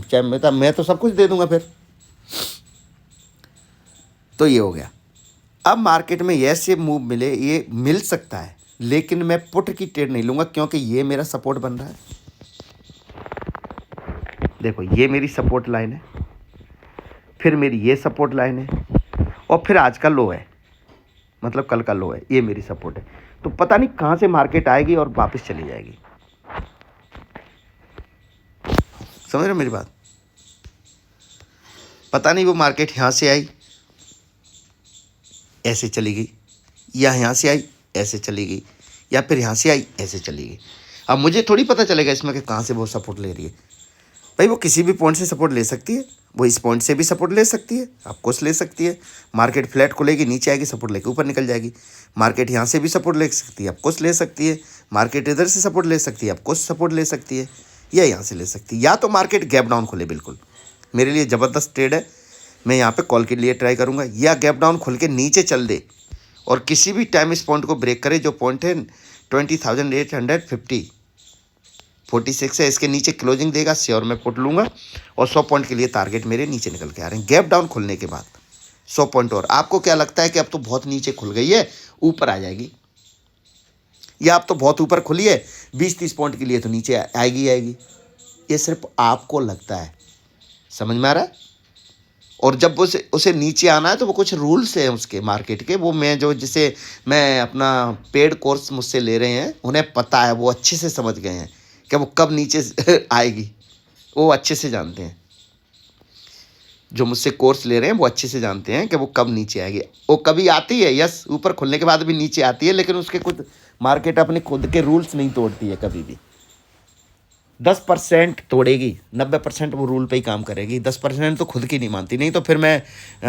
चाहे मैं तो सब कुछ दे दूंगा फिर। तो ये हो गया। अब मार्केट में ऐसे मूव मिले, ये मिल सकता है, लेकिन मैं पुट की ट्रेड नहीं लूँगा, क्योंकि ये मेरा सपोर्ट बन रहा है। देखो ये मेरी सपोर्ट लाइन है, फिर मेरी ये सपोर्ट लाइन है, और फिर आज का लो है, मतलब कल का लो है, ये मेरी सपोर्ट है। तो पता नहीं कहाँ से मार्केट आएगी और वापस चली जाएगी। समझ रहे हो मेरी बात? पता नहीं वो मार्केट यहाँ से आई ऐसे चली गई, या यहाँ से आई ऐसे चली गई, या फिर यहाँ से आई ऐसे चली गई। अब मुझे थोड़ी पता चलेगा इसमें कि कहाँ से वो सपोर्ट ले रही है। भाई वो किसी भी पॉइंट से सपोर्ट ले सकती है, वो इस पॉइंट से भी सपोर्ट ले सकती है, आपको ले सकती है। मार्केट फ्लैट खुलेगी, नीचे आएगी, सपोर्ट लेके ऊपर निकल जाएगी। मार्केट यहाँ से भी सपोर्ट ले सकती है, आपको ले सकती है। मार्केट इधर से सपोर्ट ले सकती है, आपको सपोर्ट ले सकती है, या यहाँ से ले सकती है। या तो मार्केट गैप डाउन खुले, बिल्कुल मेरे लिए ज़बरदस्त ट्रेड है, मैं यहाँ पे कॉल के लिए ट्राई करूँगा। या गैप डाउन खुल के नीचे चल दे और किसी भी टाइम इस पॉइंट को ब्रेक करे, जो पॉइंट है 20,846 है, इसके नीचे क्लोजिंग देगा, श्योर मैं पुट लूँगा। और 100 पॉइंट के लिए टारगेट मेरे नीचे निकल के आ रहे हैं गैप डाउन खुलने के बाद 100 पॉइंट। और आपको क्या लगता है कि अब तो बहुत नीचे खुल गई है, ऊपर आ जाएगी, या अब तो बहुत ऊपर खुली है 20-30 पॉइंट के लिए तो नीचे आएगी? ये सिर्फ आपको लगता है, समझ में आ रहा है? और जब उसे नीचे आना है तो वो कुछ रूल्स हैं उसके मार्केट के, वो जिसे मैं अपना पेड कोर्स मुझसे ले रहे हैं, उन्हें पता है, वो अच्छे से समझ गए हैं कि वो कब नीचे आएगी, वो अच्छे से जानते हैं। जो मुझसे कोर्स ले रहे हैं वो अच्छे से जानते हैं कि वो कब नीचे आएगी। वो कभी आती है, यस, ऊपर खुलने के बाद भी नीचे आती है, लेकिन उसके खुद मार्केट अपने खुद के रूल्स नहीं तोड़ती है कभी भी। 10% तोड़ेगी, 90% वो रूल पे ही काम करेगी, 10% तो खुद की नहीं मानती। नहीं तो फिर मैं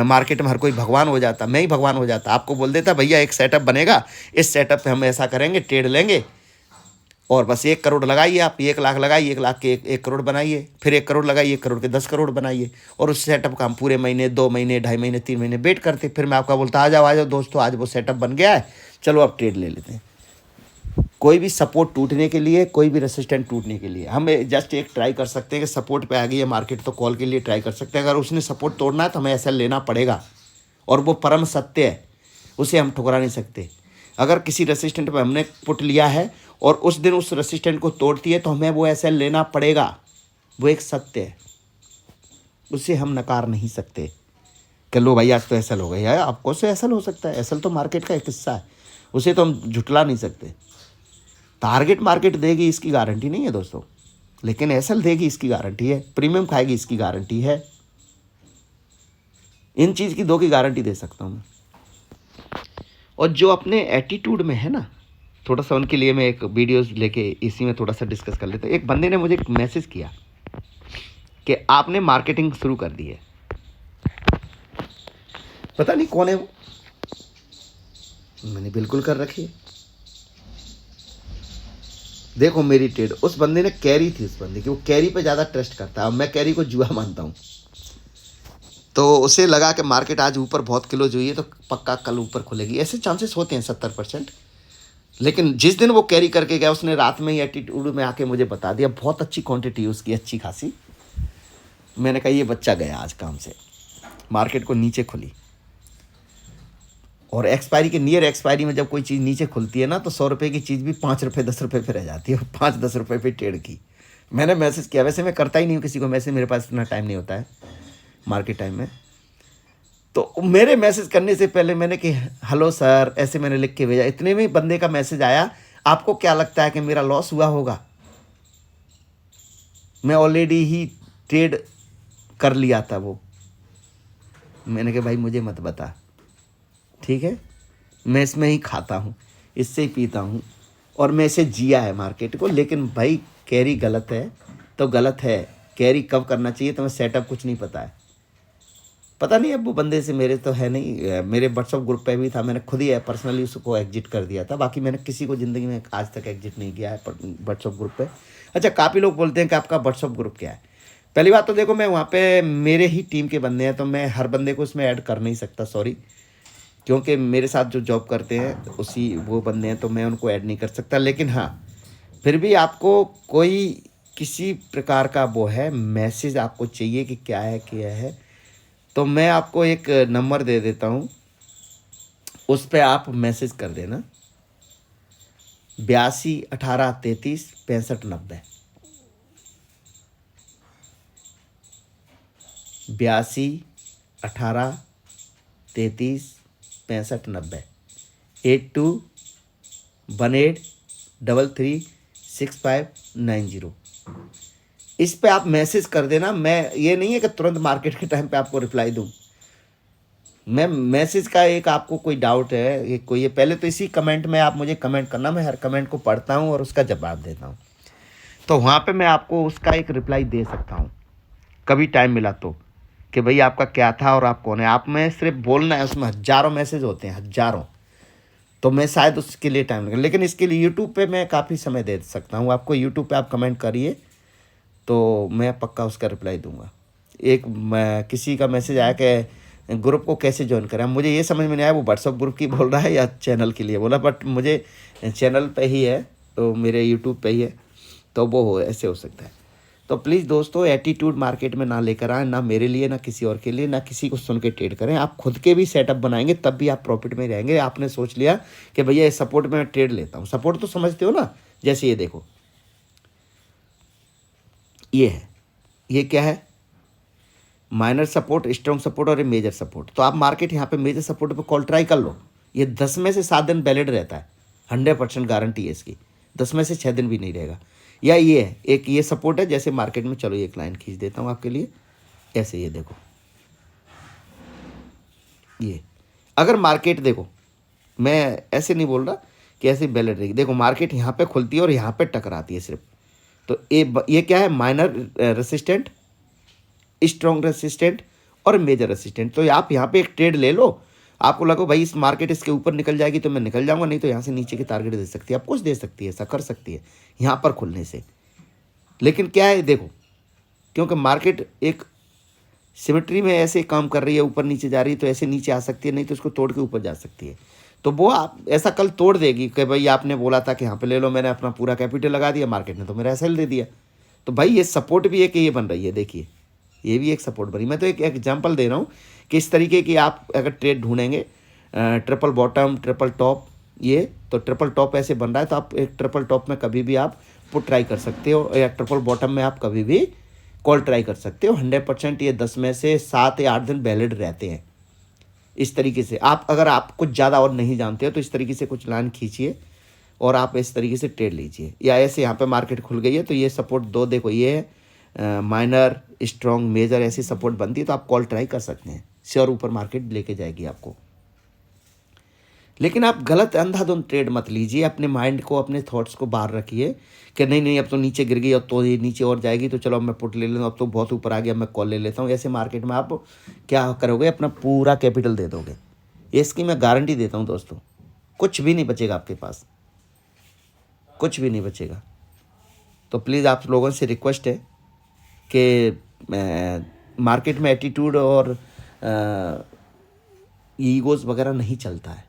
मार्केट में हर कोई भगवान हो जाता, मैं ही भगवान हो जाता, आपको बोल देता भैया एक सेटअप बनेगा, इस सेटअप पे हम ऐसा करेंगे, ट्रेड लेंगे और बस 1 करोड़ लगाइए, आप 1 लाख लगाइए, 1 लाख के 1 करोड़ बनाइए, फिर 1 करोड़ लगाइए, 1 करोड़ के 10 करोड़ बनाइए। और उस सेटअप का हम पूरे महीने, 2 महीने, 2.5 महीने, 3 महीने वेट करते, फिर मैं आपका बोलता आ जाओ दोस्तों, आज वो सेटअप बन गया है, चलो अब ट्रेड ले लेते हैं। कोई भी सपोर्ट टूटने के लिए, कोई भी रेसिस्टेंट टूटने के लिए हम जस्ट एक ट्राई कर सकते हैं कि सपोर्ट पे आ गई है मार्केट तो कॉल के लिए ट्राई कर सकते हैं। अगर उसने सपोर्ट तोड़ना है तो हमें एसएल लेना पड़ेगा, और वो परम सत्य है, उसे हम ठुकरा नहीं सकते। अगर किसी रेसिस्टेंट पे हमने पुट लिया है और उस दिन उस रेसिस्टेंट को तोड़ती है तो हमें वो एसएल लेना पड़ेगा, वो एक सत्य है, उसे हम नकार नहीं सकते कि लो भाई आज तो एसएल हो गया है। आपको से एसएल हो सकता है, एसएल तो मार्केट का एक हिस्सा है, उसे तो हम झुटला नहीं सकते। टारगेट मार्केट देगी इसकी गारंटी नहीं है दोस्तों, लेकिन एसएल देगी इसकी गारंटी है, प्रीमियम खाएगी इसकी गारंटी है। इन चीज़ की 2 की गारंटी दे सकता हूँ मैं। और जो अपने एटीट्यूड में है ना, थोड़ा सा उनके लिए मैं एक वीडियोस लेके इसी में थोड़ा सा डिस्कस कर लेता हूँ। एक बंदे ने मुझे एक मैसेज किया कि आपने मार्केटिंग शुरू कर दी है, पता नहीं कौन है वो, मैंने बिल्कुल कर रखी है। देखो मेरी ट्रेड, उस बंदे ने कैरी थी, उस बंदे की, वो कैरी पे ज़्यादा ट्रस्ट करता है और मैं कैरी को जुआ मानता हूँ। तो उसे लगा कि मार्केट आज ऊपर बहुत क्लोज हुई है तो पक्का कल ऊपर खुलेगी, ऐसे चांसेस होते हैं 70%। लेकिन जिस दिन वो कैरी करके गया उसने रात में ही एटीट्यूड में आके मुझे बता दिया, बहुत अच्छी क्वांटिटी उसकी, अच्छी खासी। मैंने कहा ये बच्चा गया आज काम से, मार्केट को नीचे खुली। और एक्सपायरी के नियर एक्सपायरी में जब कोई चीज़ नीचे खुलती है ना तो 100 रुपये की चीज़ भी 5 रुपये 10 रुपये पे रह जाती है, 5-10 रुपये पे ट्रेड की। मैंने मैसेज किया, वैसे मैं करता ही नहीं हूँ किसी को मैसेज, मेरे पास इतना टाइम नहीं होता है मार्केट टाइम में। तो मेरे मैसेज करने से पहले मैंने कि हेलो सर ऐसे मैंने लिख के भेजा, इतने में बंदे का मैसेज आया, आपको क्या लगता है कि मेरा लॉस हुआ होगा? मैं ऑलरेडी ही ट्रेड कर लिया था वो। मैंने कहा भाई मुझे मत बता, ठीक है, मैं इसमें ही खाता हूँ, इससे ही पीता हूँ और मैं इसे जिया है मार्केट को। लेकिन भाई कैरी गलत है तो गलत है, कैरी कब करना चाहिए तो मैं सेटअप कुछ नहीं पता है, पता नहीं। अब वो बंदे से मेरे तो है नहीं, मेरे व्हाट्सअप ग्रुप पे भी था, मैंने खुद ही पर्सनली उसको एग्जिट कर दिया था। बाकी मैंने किसी को ज़िंदगी में आज तक एग्जिट नहीं किया है व्हाट्सअप ग्रुप पे। अच्छा, काफ़ी लोग बोलते हैं कि आपका व्हाट्सअप ग्रुप क्या है। पहली बात तो देखो, मैं वहाँ पे मेरे ही टीम के बंदे हैं तो मैं हर बंदे को उसमें ऐड कर नहीं सकता, सॉरी, क्योंकि मेरे साथ जो जॉब करते हैं उसी वो बंदे हैं तो मैं उनको ऐड नहीं कर सकता। लेकिन हाँ, फिर भी आपको कोई किसी प्रकार का वो है मैसेज आपको चाहिए कि क्या है, तो मैं आपको एक नंबर दे देता हूँ, उस पर आप मैसेज कर देना 82 18 33 65 90, 82 18 33 65 90, 8218336590। इस पे आप मैसेज कर देना। मैं ये नहीं है कि तुरंत मार्केट के टाइम पे आपको रिप्लाई दूं, मैं मैसेज का एक आपको कोई डाउट है ये कोई है, पहले तो इसी कमेंट में आप मुझे कमेंट करना, मैं हर कमेंट को पढ़ता हूं और उसका जवाब देता हूं, तो वहाँ पे मैं आपको उसका एक रिप्लाई दे सकता हूं कभी टाइम मिला तो, कि भाई आपका क्या था और आप कौन है। आप में सिर्फ बोलना है, उसमें हज़ारों मैसेज होते हैं, हज़ारों, तो मैं शायद उसके लिए टाइम लगे। लेकिन इसके लिए यूट्यूब पे मैं काफ़ी समय दे सकता हूँ आपको। यूट्यूब पे आप कमेंट करिए तो मैं पक्का उसका रिप्लाई दूंगा। एक किसी का मैसेज आया कि ग्रुप को कैसे ज्वाइन करें, मुझे ये समझ में नहीं आया वो व्हाट्सअप ग्रुप की बोल रहा है या चैनल के लिए बोला, बट मुझे चैनल पे ही है तो मेरे यूट्यूब पे ही है, तो वो ऐसे हो सकता है। तो प्लीज़ दोस्तों, एटीट्यूड मार्केट में ना लेकर आए, ना मेरे लिए ना किसी और के लिए, ना किसी को सुन के ट्रेड करें। आप खुद के भी सेटअप बनाएंगे तब भी आप प्रॉफिट में रहेंगे। आपने सोच लिया कि भैया इस सपोर्ट में मैं ट्रेड लेता हूँ, सपोर्ट तो समझते हो ना, जैसे ये देखो, ये है, ये क्या है, माइनर सपोर्ट, स्ट्रॉन्ग सपोर्ट और ये मेजर सपोर्ट। तो आप मार्केट यहाँ पे मेजर सपोर्ट पे कॉल ट्राई कर लो, ये 10 में से 7 दिन वैलिड रहता है, 100% गारंटी है इसकी, 10 में से 6 दिन भी नहीं रहेगा। या ये है एक, ये सपोर्ट है जैसे मार्केट में, चलो एक लाइन खींच देता हूँ आपके लिए ऐसे, ये देखो, ये अगर मार्केट देखो, मैं ऐसे नहीं बोल रहा कि ऐसे वैलिड रहेगी, देखो मार्केट यहाँ पे खुलती है और यहाँ पे टकराती है सिर्फ, तो ये क्या है, माइनर रेसिस्टेंट, स्ट्रॉन्ग रेसिस्टेंट और मेजर रेसिस्टेंट। तो आप यहाँ पे एक ट्रेड ले लो, आपको लगो भाई इस मार्केट इसके ऊपर निकल जाएगी तो मैं निकल जाऊंगा, नहीं तो यहाँ से नीचे की टारगेट दे सकती है, आप कुछ दे सकती है, ऐसा कर सकती है यहाँ पर खुलने से। लेकिन क्या है देखो, क्योंकि मार्केट एक सिमेट्री में ऐसे काम कर रही है, ऊपर नीचे जा रही है, तो ऐसे नीचे आ सकती है, नहीं तो उसको तोड़ के ऊपर जा सकती है। तो वो आप ऐसा कल तोड़ देगी कि भाई आपने बोला था कि यहाँ पे ले लो, मैंने अपना पूरा कैपिटल लगा दिया, मार्केट ने तो मेरा एसएल दे दिया। तो भाई ये सपोर्ट भी एक ये बन रही है, देखिए ये भी एक सपोर्ट बनी। मैं तो एक एग्जांपल दे रहा हूँ कि इस तरीके की आप अगर ट्रेड ढूंढेंगे, ट्रिपल बॉटम, ट्रिपल टॉप, ये तो ट्रिपल टॉप ऐसे बन रहा है, तो आप एक ट्रिपल टॉप में कभी भी आप पुट ट्राई कर सकते हो, या ट्रिपल बॉटम में आप कभी भी कॉल ट्राई कर सकते हो। 100% ये 10 में से 7 या 8 दिन वैलिड रहते हैं। इस तरीके से आप, अगर आप कुछ ज़्यादा और नहीं जानते हो तो इस तरीके से कुछ लाइन खींचिए और आप इस तरीके से ट्रेड लीजिए। या ऐसे यहाँ पे मार्केट खुल गई है तो ये सपोर्ट दो, देखो ये माइनर, स्ट्रॉन्ग, मेजर ऐसी सपोर्ट बनती है, तो आप कॉल ट्राई कर सकते हैं, श्योर ऊपर मार्केट लेके जाएगी आपको। लेकिन आप गलत अंधाधुंध ट्रेड मत लीजिए, अपने माइंड को, अपने थॉट्स को बाहर रखिए कि नहीं नहीं अब तो नीचे गिर गई, अब तो ये नीचे और जाएगी, तो चलो मैं पुट ले लेता हूँ, अब तो बहुत ऊपर आ गया, मैं कॉल ले लेता हूँ। ऐसे मार्केट में आप क्या करोगे, अपना पूरा कैपिटल दे दोगे। इसकी मैं गारंटी देता हूँ दोस्तों, कुछ भी नहीं बचेगा आपके पास, कुछ भी नहीं बचेगा। तो प्लीज़ आप लोगों से रिक्वेस्ट है कि मार्केट में एटीट्यूड और ईगोज़ वगैरह नहीं चलता है,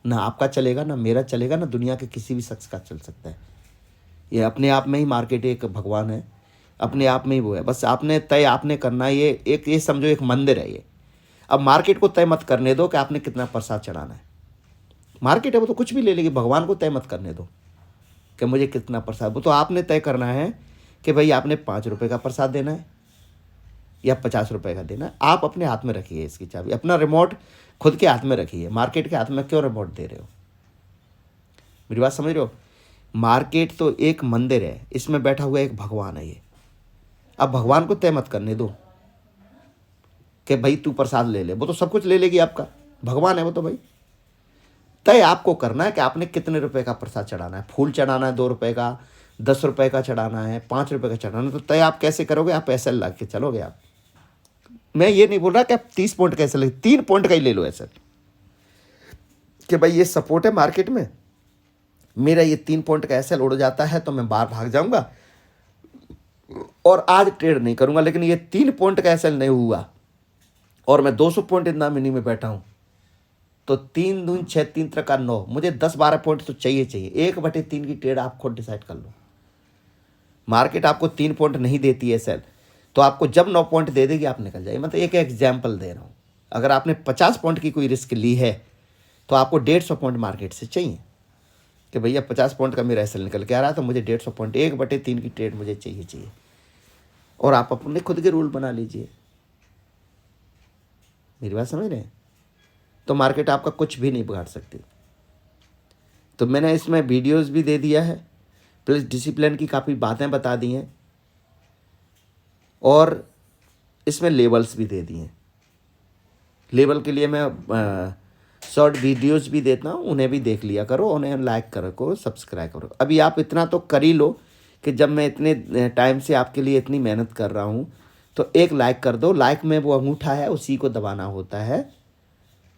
ना आपका चलेगा, ना मेरा चलेगा, ना दुनिया के किसी भी शख्स का चल सकता है। ये अपने आप में ही मार्केट एक भगवान है, अपने आप में ही वो है, बस आपने तय आपने करना है। ये एक, ये समझो एक मंदिर है ये। अब मार्केट को तय मत करने दो कि आपने कितना प्रसाद चढ़ाना है। मार्केट है वो तो कुछ भी ले लेगी, भगवान को तय मत करने दो कि मुझे कितना प्रसाद। वो तो आपने तय करना है कि भाई आपने 5 रुपये का प्रसाद देना है या 50 रुपये का देना है। आप अपने हाथ में रखिए इसकी चाबी, अपना रिमोट खुद के हाथ में रखिए। मार्केट के हाथ में क्यों रिमोट दे रहे हो? मेरी बात समझ रहे हो? मार्केट तो एक मंदिर है, इसमें बैठा हुआ एक भगवान है ये। अब भगवान को तय मत करने दो कि भाई तू प्रसाद ले ले, वो तो सब कुछ ले लेगी आपका, भगवान है वो तो। भाई तय आपको करना है कि आपने कितने रुपए का प्रसाद चढ़ाना है। फूल चढ़ाना है 2 रुपये का, 10 रुपये का चढ़ाना है, 5 रुपये का चढ़ाना है, तो तय आप कैसे करोगे? आप ऐसे ला के चलोगे आप। मैं ये नहीं बोल रहा कि आप 30 पॉइंट कैसे ले, 3 पॉइंट का ही ले लो ऐसे कि भाई ये सपोर्ट है मार्केट में, मेरा ये 3 पॉइंट का एसएल उड़ जाता है तो मैं बाहर भाग जाऊंगा और आज ट्रेड नहीं करूंगा। लेकिन ये 3 पॉइंट का एसएल नहीं हुआ और मैं 200 पॉइंट इतना मिनी में बैठा हूं, तो 3 दून 6, 3 का 9, मुझे 10-12 पॉइंट तो चाहिए चाहिए। 1/3 की ट्रेड आप खुद डिसाइड कर लो। मार्केट आपको 3 पॉइंट नहीं देती है सेल, तो आपको जब 9 पॉइंट दे देगी आप निकल जाइए। मतलब एक एग्जाम्पल दे रहा हूँ, अगर आपने 50 पॉइंट की कोई रिस्क ली है तो आपको 150 पॉइंट मार्केट से चाहिए कि भैया 50 पॉइंट का मेरा एसएल निकल के आ रहा है तो मुझे 150 पॉइंट, 1/3 की ट्रेड मुझे चाहिए। और आप अपने खुद के रूल बना लीजिए। मेरी बात समझ रहे हैं? तो मार्केट आपका कुछ भी नहीं बिगाड़ सकती। तो मैंने इसमें वीडियोस भी दे दिया है, प्लस डिसिप्लिन की काफ़ी बातें बता दी हैं और इसमें लेबल्स भी दे दिए हैं। लेबल के लिए मैं शॉर्ट वीडियोस भी देता हूँ, उन्हें भी देख लिया करो, उन्हें लाइक करो, सब्सक्राइब करो। अभी आप इतना तो कर ही लो कि जब मैं इतने टाइम से आपके लिए इतनी मेहनत कर रहा हूँ तो एक लाइक कर दो। लाइक में वो अंगूठा है, उसी को दबाना होता है,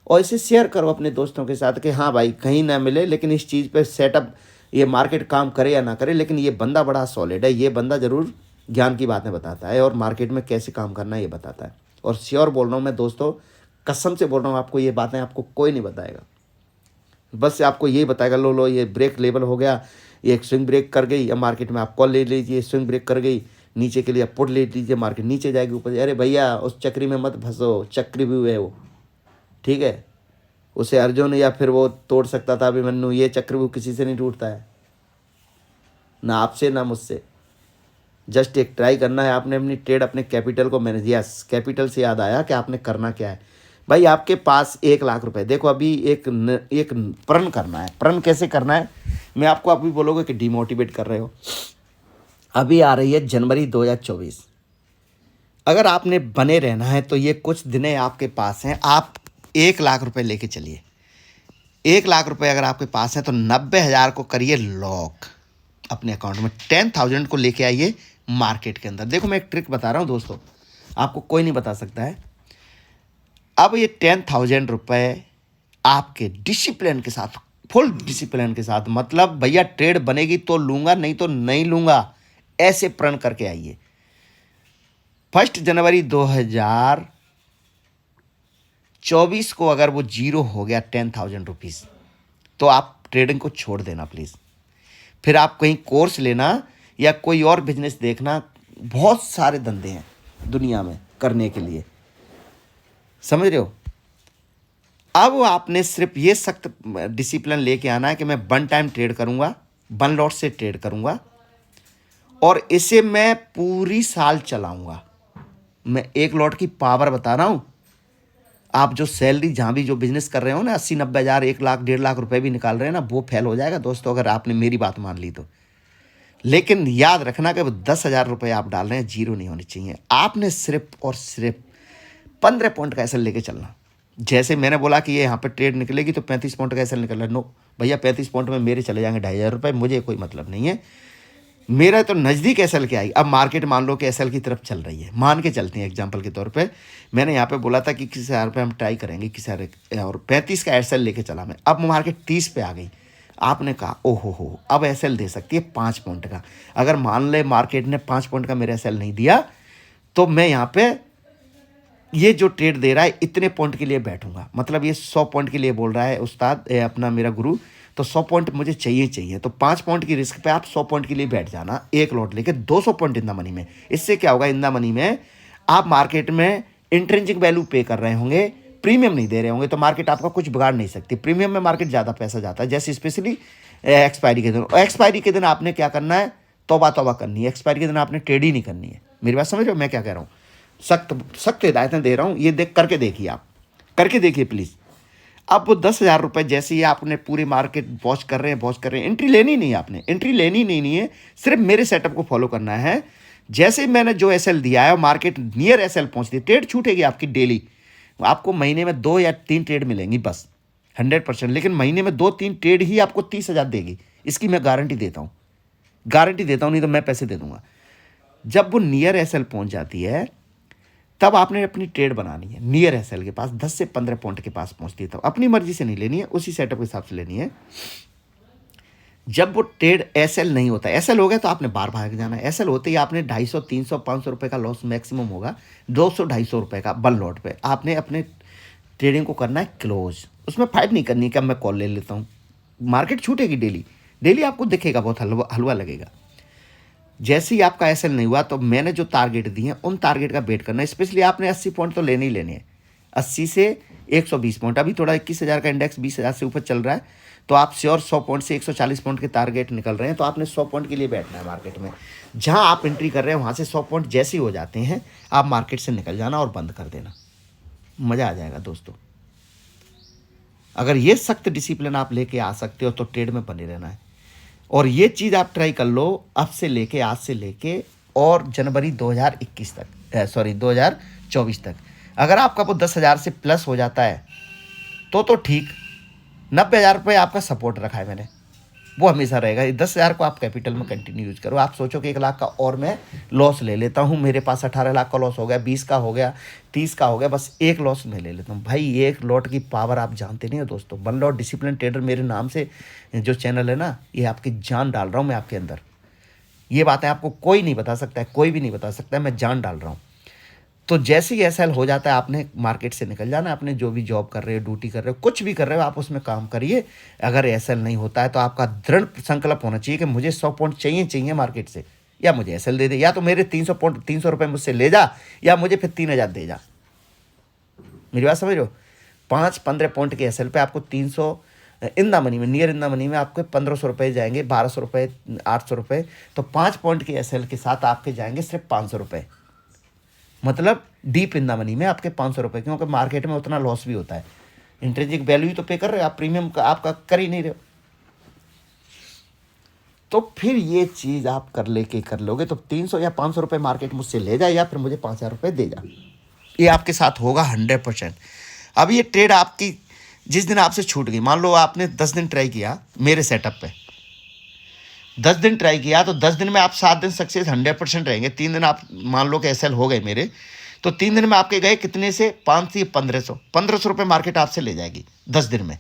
और इसे शेयर करो अपने दोस्तों के साथ कि हाँ भाई कहीं ना मिले लेकिन इस चीज़ पे सेटअप, ये मार्केट काम करे या ना करे, लेकिन ये बंदा बड़ा सॉलिड है, ये बंदा ज़रूर ज्ञान की बातें बताता है और मार्केट में कैसे काम करना है ये बताता है। और श्योर बोल रहा हूँ मैं दोस्तों, कसम से बोल रहा हूँ, आपको ये बातें आपको कोई नहीं बताएगा। बस आपको ये बताएगा लो ये ब्रेक लेवल हो गया, ये एक स्विंग ब्रेक कर गई, या मार्केट में आप कॉल ले लीजिए, स्विंग ब्रेक कर गई नीचे के लिए आप पुट ले लीजिए, मार्केट नीचे जाएगी ऊपर। अरे भैया उस चक्री में मत फंसो, चक्री भी है वो, ठीक है? उसे अर्जुन या फिर वो तोड़ सकता था अभिमन्यु, ये चक्रव्यूह किसी से नहीं टूटता है, ना आपसे ना मुझसे। जस्ट एक ट्राई करना है, आपने अपनी ट्रेड, अपने कैपिटल को मैनेज। यस, कैपिटल से याद आया कि आपने करना क्या है। भाई आपके पास 1 लाख रुपए, देखो अभी एक प्रण करना है। प्रण कैसे करना है मैं आपको अभी बोलोगे कि डिमोटिवेट कर रहे हो। अभी आ रही है जनवरी 2024, अगर आपने बने रहना है तो ये कुछ दिन आपके पास हैं। आप 1 लाख रुपए लेके चलिए। 1 लाख रुपए अगर आपके पास है तो 90,000 को करिए लॉक अपने अकाउंट में, 10,000 को लेके आइए मार्केट के अंदर। देखो मैं एक ट्रिक बता रहा हूँ दोस्तों, आपको कोई नहीं बता सकता है। अब ये 10,000 रुपये आपके डिसिप्लिन के साथ, फुल डिसिप्लिन के साथ, मतलब भैया ट्रेड बनेगी तो लूंगा, नहीं तो नहीं लूंगा, ऐसे प्रण करके आइए। 1 जनवरी 2024 को अगर वो 0 हो गया 10,000 रुपीज़, तो आप ट्रेडिंग को छोड़ देना प्लीज़। फिर आप कहीं कोर्स लेना या कोई और बिजनेस देखना। बहुत सारे धंधे हैं दुनिया में करने के लिए, समझ रहे हो। अब आपने सिर्फ ये सख्त डिसिप्लिन लेके आना है कि मैं 1 टाइम ट्रेड करूंगा, 1 लॉट से ट्रेड करूंगा और इसे मैं पूरी साल चलाऊंगा। मैं 1 लॉट की पावर बता रहा हूं। आप जो सैलरी जहां भी जो बिजनेस कर रहे हो ना, 80-90 हज़ार, 1 लाख, 1.5 लाख रुपए भी निकाल रहे हैं ना, वो फेल हो जाएगा दोस्तों अगर आपने मेरी बात मान ली तो। लेकिन याद रखना कि वो 10,000 रुपये आप डाल रहे हैं, जीरो नहीं होने चाहिए। आपने सिर्फ और सिर्फ 15 पॉइंट का एसएल लेके चलना। जैसे मैंने बोला कि ये यहाँ पे ट्रेड निकलेगी तो 35 पॉइंट का एसएल निकल रहा है। नो भैया, 35 पॉइंट में मेरे चले जाएंगे 2,500 रुपये, मुझे कोई मतलब नहीं है। मेरा तो नज़दीक एसएल के आई। अब मार्केट मान लो कि एसएल की तरफ चल रही है, मान के चलते हैं एग्जांपल के तौर पे। मैंने यहाँ पे बोला था कि किस हज़ार पे हम ट्राई करेंगे, किस हज़ार, और 35 का एसएल लेके चला मैं। अब मार्केट 30 पे आ गई। आपने कहा ओहो हो, अब एसएल दे सकती है 5 पॉइंट का। अगर मान ले मार्केट ने 5 पॉइंट का मेरा एसएल नहीं दिया तो मैं यहाँ पे ये जो ट्रेड दे रहा है इतने पॉइंट के लिए बैठूंगा। मतलब ये 100 पॉइंट के लिए बोल रहा है उस्ताद अपना मेरा गुरु, तो 100 पॉइंट मुझे चाहिए। तो 5 पॉइंट की रिस्क पे आप 100 पॉइंट के लिए बैठ जाना, 1 लॉट लेके 200 पॉइंट इन द मनी में। इससे क्या होगा, इन द मनी में आप मार्केट में इंट्रिंसिक वैल्यू पे कर रहे होंगे, प्रीमियम नहीं दे रहे होंगे, तो मार्केट आपका कुछ बिगाड़ नहीं सकती। प्रीमियम में मार्केट ज़्यादा पैसा जाता है, जैसे स्पेशली एक्सपायरी के दिन। और एक्सपायरी के दिन आपने क्या करना है, तौबा तौबा करनी है। एक्सपायरी के दिन आपने ट्रेड ही नहीं करनी है। मेरी बात समझ रहे हो मैं क्या कह रहा हूँ। सख्त हिदायतें दे रहा हूँ, ये देख करके देखिए, आप करके देखिए प्लीज़। अब वो 10,000 रुपये जैसे ही आपने पूरी मार्केट वॉच कर रहे हैं, एंट्री लेनी नहीं है, आपने एंट्री लेनी नहीं है, सिर्फ मेरे सेटअप को फॉलो करना है। जैसे मैंने जो एसएल दिया है, मार्केट नियर एसएल पहुँचती है, ट्रेड छूटेगी आपकी डेली। आपको महीने में 2 या 3 ट्रेड मिलेंगी बस, 100%। लेकिन महीने में 2-3 ट्रेड ही आपको 30,000 देगी, इसकी मैं गारंटी देता हूँ, नहीं तो मैं पैसे दे दूंगा। जब वो नियर एसएल पहुँच जाती है तब आपने अपनी ट्रेड बनानी है। नियर एसएल के पास 10 से 15 पॉइंट के पास पहुंचती है, तो अपनी मर्जी से नहीं लेनी है, उसी सेटअप के हिसाब से लेनी है। जब वो ट्रेड एसएल नहीं होता, एसएल हो गया तो आपने बार भाग जाना है। एसएल होते ही आपने 250, 300, 500 रुपये का लॉस मैक्सिमम होगा, 200, 250 रुपये का 1 लॉट पे। आपने अपने ट्रेडिंग को करना है क्लोज, उसमें फाइट नहीं करनी कि अब मैं कॉल ले लेता हूँ। मार्केट छूटेगी डेली आपको दिखेगा, बहुत हलवा लगेगा। जैसे ही आपका एसएल नहीं हुआ तो मैंने जो टारगेट दिए हैं उन टारगेट का वेट करना है। स्पेशली आपने 80 पॉइंट तो लेने ही लेने हैं, 80 से 120 पॉइंट। अभी थोड़ा 21,000 का इंडेक्स 20,000 से ऊपर चल रहा है, तो आप श्योर 100 पॉइंट से 140 पॉइंट के टारगेट निकल रहे हैं, तो आपने 100 पॉइंट के लिए बैठना है मार्केट में। जहाँ आप एंट्री कर रहे हैं वहाँ से 100 पॉइंट जैसे ही हो जाते हैं, आप मार्केट से निकल जाना और बंद कर देना। मज़ा आ जाएगा दोस्तों। अगर ये सख्त डिसिप्लिन आप लेके आ सकते हो तो ट्रेड में बने रहना है। और ये चीज़ आप ट्राई कर लो अब से लेके, आज से लेके और जनवरी 2021 तक, 2024 तक। अगर आपका वो 10,000 से प्लस हो जाता है तो ठीक। 90,000 रुपये आपका सपोर्ट रखा है मैंने, वो हमेशा रहेगा। 10,000 को आप कैपिटल में कंटिन्यू यूज करो। आप सोचो कि 1 लाख का और मैं लॉस ले लेता हूँ, मेरे पास 18 लाख का लॉस हो गया, 20 का हो गया, 30 का हो गया, बस 1 लॉस मैं ले लेता हूँ। भाई 1 लॉट की पावर आप जानते नहीं हो दोस्तों। 1 लॉट डिसिप्लिन ट्रेडर मेरे नाम से जो चैनल है ना, ये आपकी जान डाल रहा हूँ मैं आपके अंदर। ये बातें आपको कोई नहीं बता सकता है, कोई भी नहीं बता सकता है, मैं जान डाल रहा हूँ। तो जैसे ही एसएल हो जाता है आपने मार्केट से निकल जाना। आपने जो भी जॉब कर रहे हो, ड्यूटी कर रहे हो, कुछ भी कर रहे हो, आप उसमें काम करिए। अगर एसएल नहीं होता है तो आपका दृढ़ संकल्प होना चाहिए कि मुझे 100 पॉइंट चाहिए मार्केट से, या मुझे एसएल दे दे, या तो मेरे 300 पॉइंट 300 रुपये मुझसे ले जा, या मुझे फिर 3,000 दे जा। मेरी बात समझ रहे हो। 5-15 पॉइंट के एसएल पे आपको 300 इन द मनी में, नियर इन द मनी में आपके 1,500 रुपये जाएंगे, 1,200 रुपये, 800 रुपये। तो 5 पॉइंट के एसएल के साथ आपके जाएंगे सिर्फ 500 रुपये। मतलब डीप इन द मनी में आपके 500 रुपये, क्योंकि मार्केट में उतना लॉस भी होता है। इंट्रिंसिक वैल्यू ही तो पे कर रहे हो आप, प्रीमियम का आपका कर ही नहीं रहे हो। तो फिर ये चीज़ आप कर लोगे तो 300 या 500 रुपये मार्केट मुझसे ले जाए, या फिर मुझे 5,000 रुपये दे जा। ये आपके साथ होगा 100%। अब ये ट्रेड आपकी जिस दिन आपसे छूट गई, मान लो आपने 10 दिन ट्राई किया मेरे सेटअप पे, 10 दिन ट्राई किया, तो 10 दिन में आप 7 दिन सक्सेस 100% रहेंगे। 3 दिन आप मान लो कि एसएल हो गए मेरे, तो 3 दिन में आपके गए कितने से, 5 से 1500 रुपये मार्केट आपसे ले जाएगी 10 दिन में।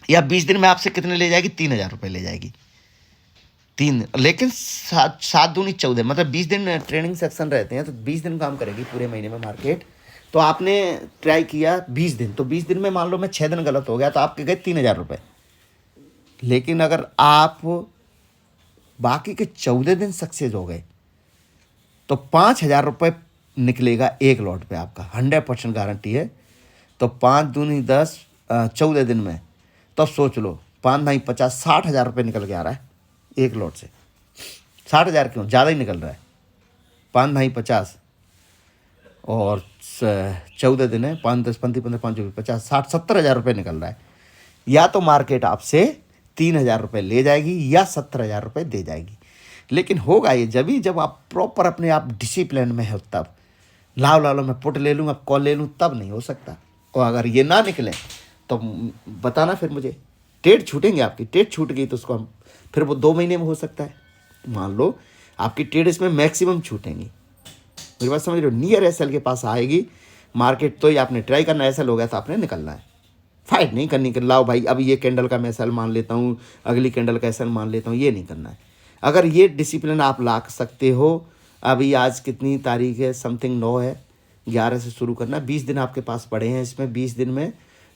या 20 दिन में आपसे कितने ले जाएगी, 3,000 रुपये ले जाएगी। 3, लेकिन 7 दूनी 14, मतलब 20 दिन ट्रेनिंग सेक्शन रहते हैं, तो 20 दिन काम करेगी पूरे महीने में मार्केट। तो आपने ट्राई किया 20 दिन, तो 20 दिन में मान लो मैं 6 दिन गलत हो गया तो आपके गए 3,000 रुपये। लेकिन अगर आप बाकी के 14 दिन सक्सेस हो गए तो 5,000 रुपये निकलेगा एक लॉट पे आपका, 100% गारंटी है। तो 5 दूनी 10, 14 दिन में, तो अब सोच लो 5 नहीं 50, 60,000 रुपये निकल के आ रहा है एक लॉट से। 60,000 क्यों, ज़्यादा ही निकल रहा है। 5 नहीं 50 और 14 दिन है, 5 10 15 15 5 50 60 70,000 रुपये निकल रहा है। या तो मार्केट आपसे 3,000 रुपये ले जाएगी या 70,000 रुपये दे जाएगी। लेकिन होगा ये जब आप प्रॉपर अपने आप डिसिप्लिन में हो, तब लाओ ला लो मैं पुट ले लूँ, अब कॉल ले लूँ, तब नहीं हो सकता। और अगर ये ना निकले तो बताना फिर मुझे, ट्रेड छूटेंगे आपकी। ट्रेड छूट गई तो उसको हम फिर वो 2 महीने में हो सकता है। मान लो आपकी ट्रेड इसमें मैक्सिमम छूटेंगी, मेरी बात समझ रहे हो। नियर एसएल के पास आएगी मार्केट तो ही आपने ट्राई करना, एसएल हो गया तो आपने निकलना है, फाइट नहीं करनी कि लाओ भाई अभी ये कैंडल का मैं एसएल मान लेता हूँ, अगली कैंडल का एसएल मान लेता हूँ, ये नहीं करना है। अगर ये डिसिप्लिन आप ला सकते हो, अभी आज कितनी तारीख है, समथिंग 9 है, 11 से शुरू करना। 20 दिन आपके पास पड़े हैं, इसमें 20 दिन में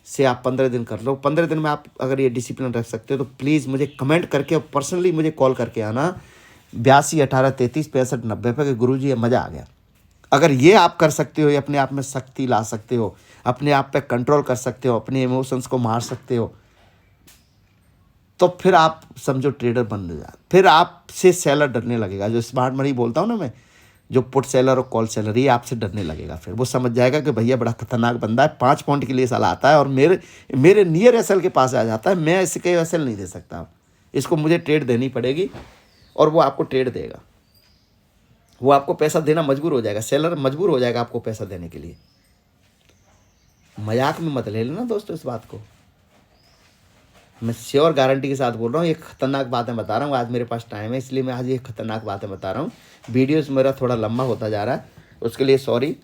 से आप 15 दिन कर लो। 15 दिन में आप अगर ये डिसिप्लिन रख सकते हो तो प्लीज़ मुझे कमेंट करके और पर्सनली मुझे कॉल करके आना 82 18 33 65 90 पे कि गुरुजी ये मज़ा आ गया। अगर ये आप कर सकते हो, ये अपने आप में शक्ति ला सकते हो, अपने आप पे कंट्रोल कर सकते हो, अपने इमोशंस को मार सकते हो, तो फिर आप समझो ट्रेडर बन जा। फिर आपसे सेलर डरने लगेगा। जो स्मार्ट मनी बोलता हूँ ना मैं, जो पुट सेलर और कॉल सेलर, ये आपसे डरने लगेगा। फिर वो समझ जाएगा कि भैया बड़ा खतरनाक बंदा है, 5 पॉइंट के लिए साला आता है और मेरे नियर एसएल के पास आ जाता है, मैं इसके एसएल नहीं दे सकता, इसको मुझे ट्रेड देनी पड़ेगी। और वो आपको ट्रेड देगा, वो आपको पैसा देना मजबूर हो जाएगा, सेलर मजबूर हो जाएगा आपको पैसा देने के लिए। मजाक में मत ले लेना दोस्तों इस बात को, मैं श्योर गारंटी के साथ बोल रहा हूँ। ये खतरनाक बातें बता रहा हूँ, आज मेरे पास टाइम है इसलिए मैं आज ये खतरनाक बातें बता रहा हूँ। वीडियोस मेरा थोड़ा लंबा होता जा रहा है, उसके लिए सॉरी,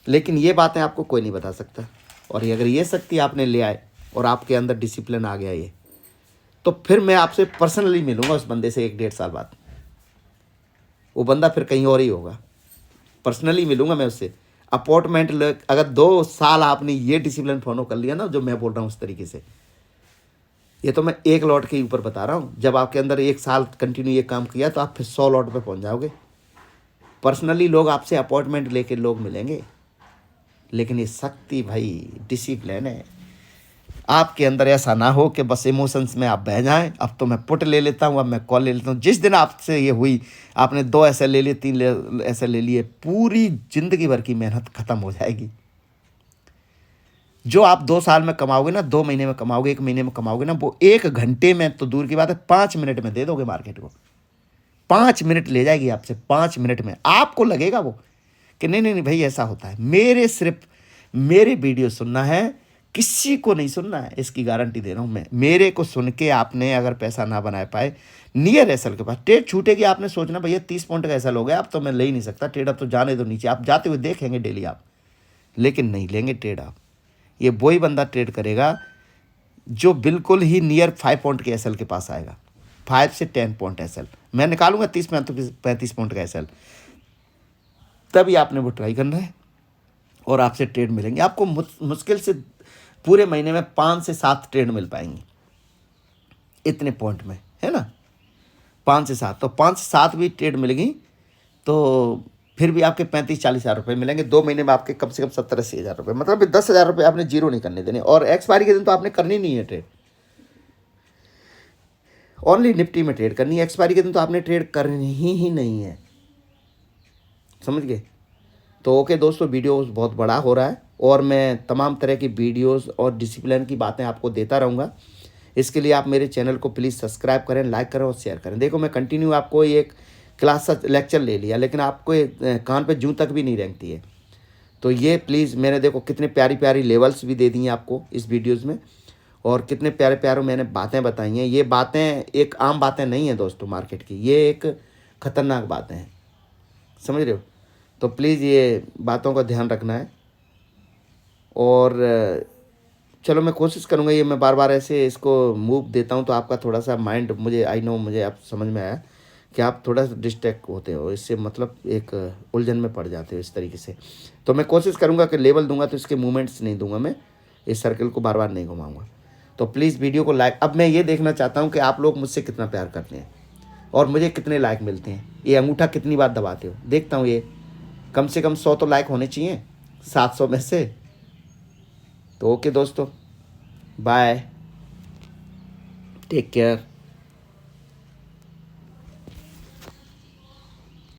लेकिन ये बातें आपको कोई नहीं बता सकता। और अगर ये शक्ति आपने ले आए और आपके अंदर डिसिप्लिन आ गया ये, तो फिर मैं आपसे पर्सनली मिलूँगा उस बंदे से 1-1.5 साल बाद। वो बंदा फिर कहीं और ही होगा, पर्सनली मिलूँगा मैं उससे। अपॉइंटमेंट अगर 2 साल आपने ये डिसिप्लिन फॉलो कर लिया ना, जो मैं बोल रहा हूँ उस तरीके से, ये तो मैं 1 लॉट के ऊपर बता रहा हूँ। जब आपके अंदर 1 साल कंटिन्यू ये काम किया तो आप फिर 100 लॉट पे पहुँच जाओगे। पर्सनली लोग आपसे अपॉइंटमेंट लेके लोग मिलेंगे। लेकिन ये शक्ति भाई डिसिप्लिन है। आपके अंदर ऐसा ना हो कि बस इमोशंस में आप बह जाएं, अब तो मैं पुट ले लेता हूँ, अब मैं कॉल ले लेता हूँ। जिस दिन आपसे ये हुई, आपने 2 ऐसे ले लिए, 3 ऐसे ले लिए, पूरी ज़िंदगी भर की मेहनत ख़त्म हो जाएगी। जो आप 2 साल में कमाओगे ना, 2 महीने में कमाओगे, 1 महीने में कमाओगे ना, वो 1 घंटे में तो दूर की बात है, 5 मिनट में दे दोगे मार्केट को। 5 मिनट ले जाएगी आपसे, 5 मिनट में आपको लगेगा वो कि नहीं नहीं नहीं भाई ऐसा होता है। सिर्फ मेरे वीडियो सुनना है, किसी को नहीं सुनना है, इसकी गारंटी दे रहा हूँ मैं। मेरे को सुन के आपने अगर पैसा ना बना पाए, नियर एसएल के पास ट्रेड छूटेगी, आपने सोचना भैया 30 पॉइंट का एसएल हो गया, अब तो मैं ले ही नहीं सकता ट्रेड, अब तो जाने दो नीचे। आप जाते हुए देखेंगे डेली आप, लेकिन नहीं लेंगे ट्रेड आप। ये वही बंदा ट्रेड करेगा जो बिल्कुल ही नियर 5 पॉइंट के एसएल के पास आएगा। 5 से 10 पॉइंट एसएल मैं निकालूंगा, 30-35 पॉइंट का एसएल, तभी आपने वो ट्राई करना है और आपसे ट्रेड मिलेंगे। आपको मुश्किल से पूरे महीने में 5 से 7 ट्रेड मिल पाएंगी इतने पॉइंट में, है ना। 5 से 7, तो 5 से 7 भी ट्रेड मिलेगी तो फिर भी आपके 35-40 हज़ार रुपये मिलेंगे। 2 महीने में आपके कम से कम 70-80 हज़ार रुपये, मतलब 10,000 रुपये आपने जीरो नहीं करने देने। और एक्सपायरी के दिन तो आपने करनी नहीं है ट्रेड, ओनली निफ्टी में ट्रेड करनी है। एक्सपायरी के दिन तो आपने ट्रेड करनी ही नहीं है, समझ गए। तो ओके दोस्तों, वीडियो बहुत बड़ा हो रहा है और मैं तमाम तरह की वीडियोस और डिसिप्लिन की बातें आपको देता रहूँगा। इसके लिए आप मेरे चैनल को प्लीज़ सब्सक्राइब करें, लाइक करें और शेयर करें। देखो मैं कंटिन्यू आपको एक क्लास लेक्चर ले लिया, लेकिन आपको कान पे जूं तक भी नहीं रेंगती है। तो ये प्लीज़, मैंने देखो कितने प्यारी प्यारी लेवल्स भी दे दी हैं आपको इस वीडियोज़ में, और कितने प्यारे प्यारे मैंने बातें बताई हैं। ये बातें एक आम बातें नहीं हैं दोस्तों मार्केट की, ये एक ख़तरनाक बातें हैं, समझ रहे हो। तो प्लीज़ ये बातों का ध्यान रखना है। और चलो मैं कोशिश करूँगा, ये मैं बार बार ऐसे इसको मूव देता हूँ तो आपका थोड़ा सा माइंड, मुझे आई नो, मुझे आप समझ में आया कि आप थोड़ा सा डिस्ट्रैक्ट होते हो, इससे मतलब एक उलझन में पड़ जाते हो इस तरीके से। तो मैं कोशिश करूँगा कि लेबल दूंगा तो इसके मूवमेंट्स नहीं दूंगा, मैं इस सर्कल को बार बार नहीं घुमाऊंगा। तो प्लीज़ वीडियो को लाइक, अब मैं ये देखना चाहता हूँ कि आप लोग मुझसे कितना प्यार करते हैं और मुझे कितने लाइक मिलते हैं। ये अंगूठा कितनी बार दबाते हो, देखता हूँ। ये कम से कम 100 तो लाइक होने चाहिए 700 में से। तो ओके दोस्तों, बाय, टेक केयर।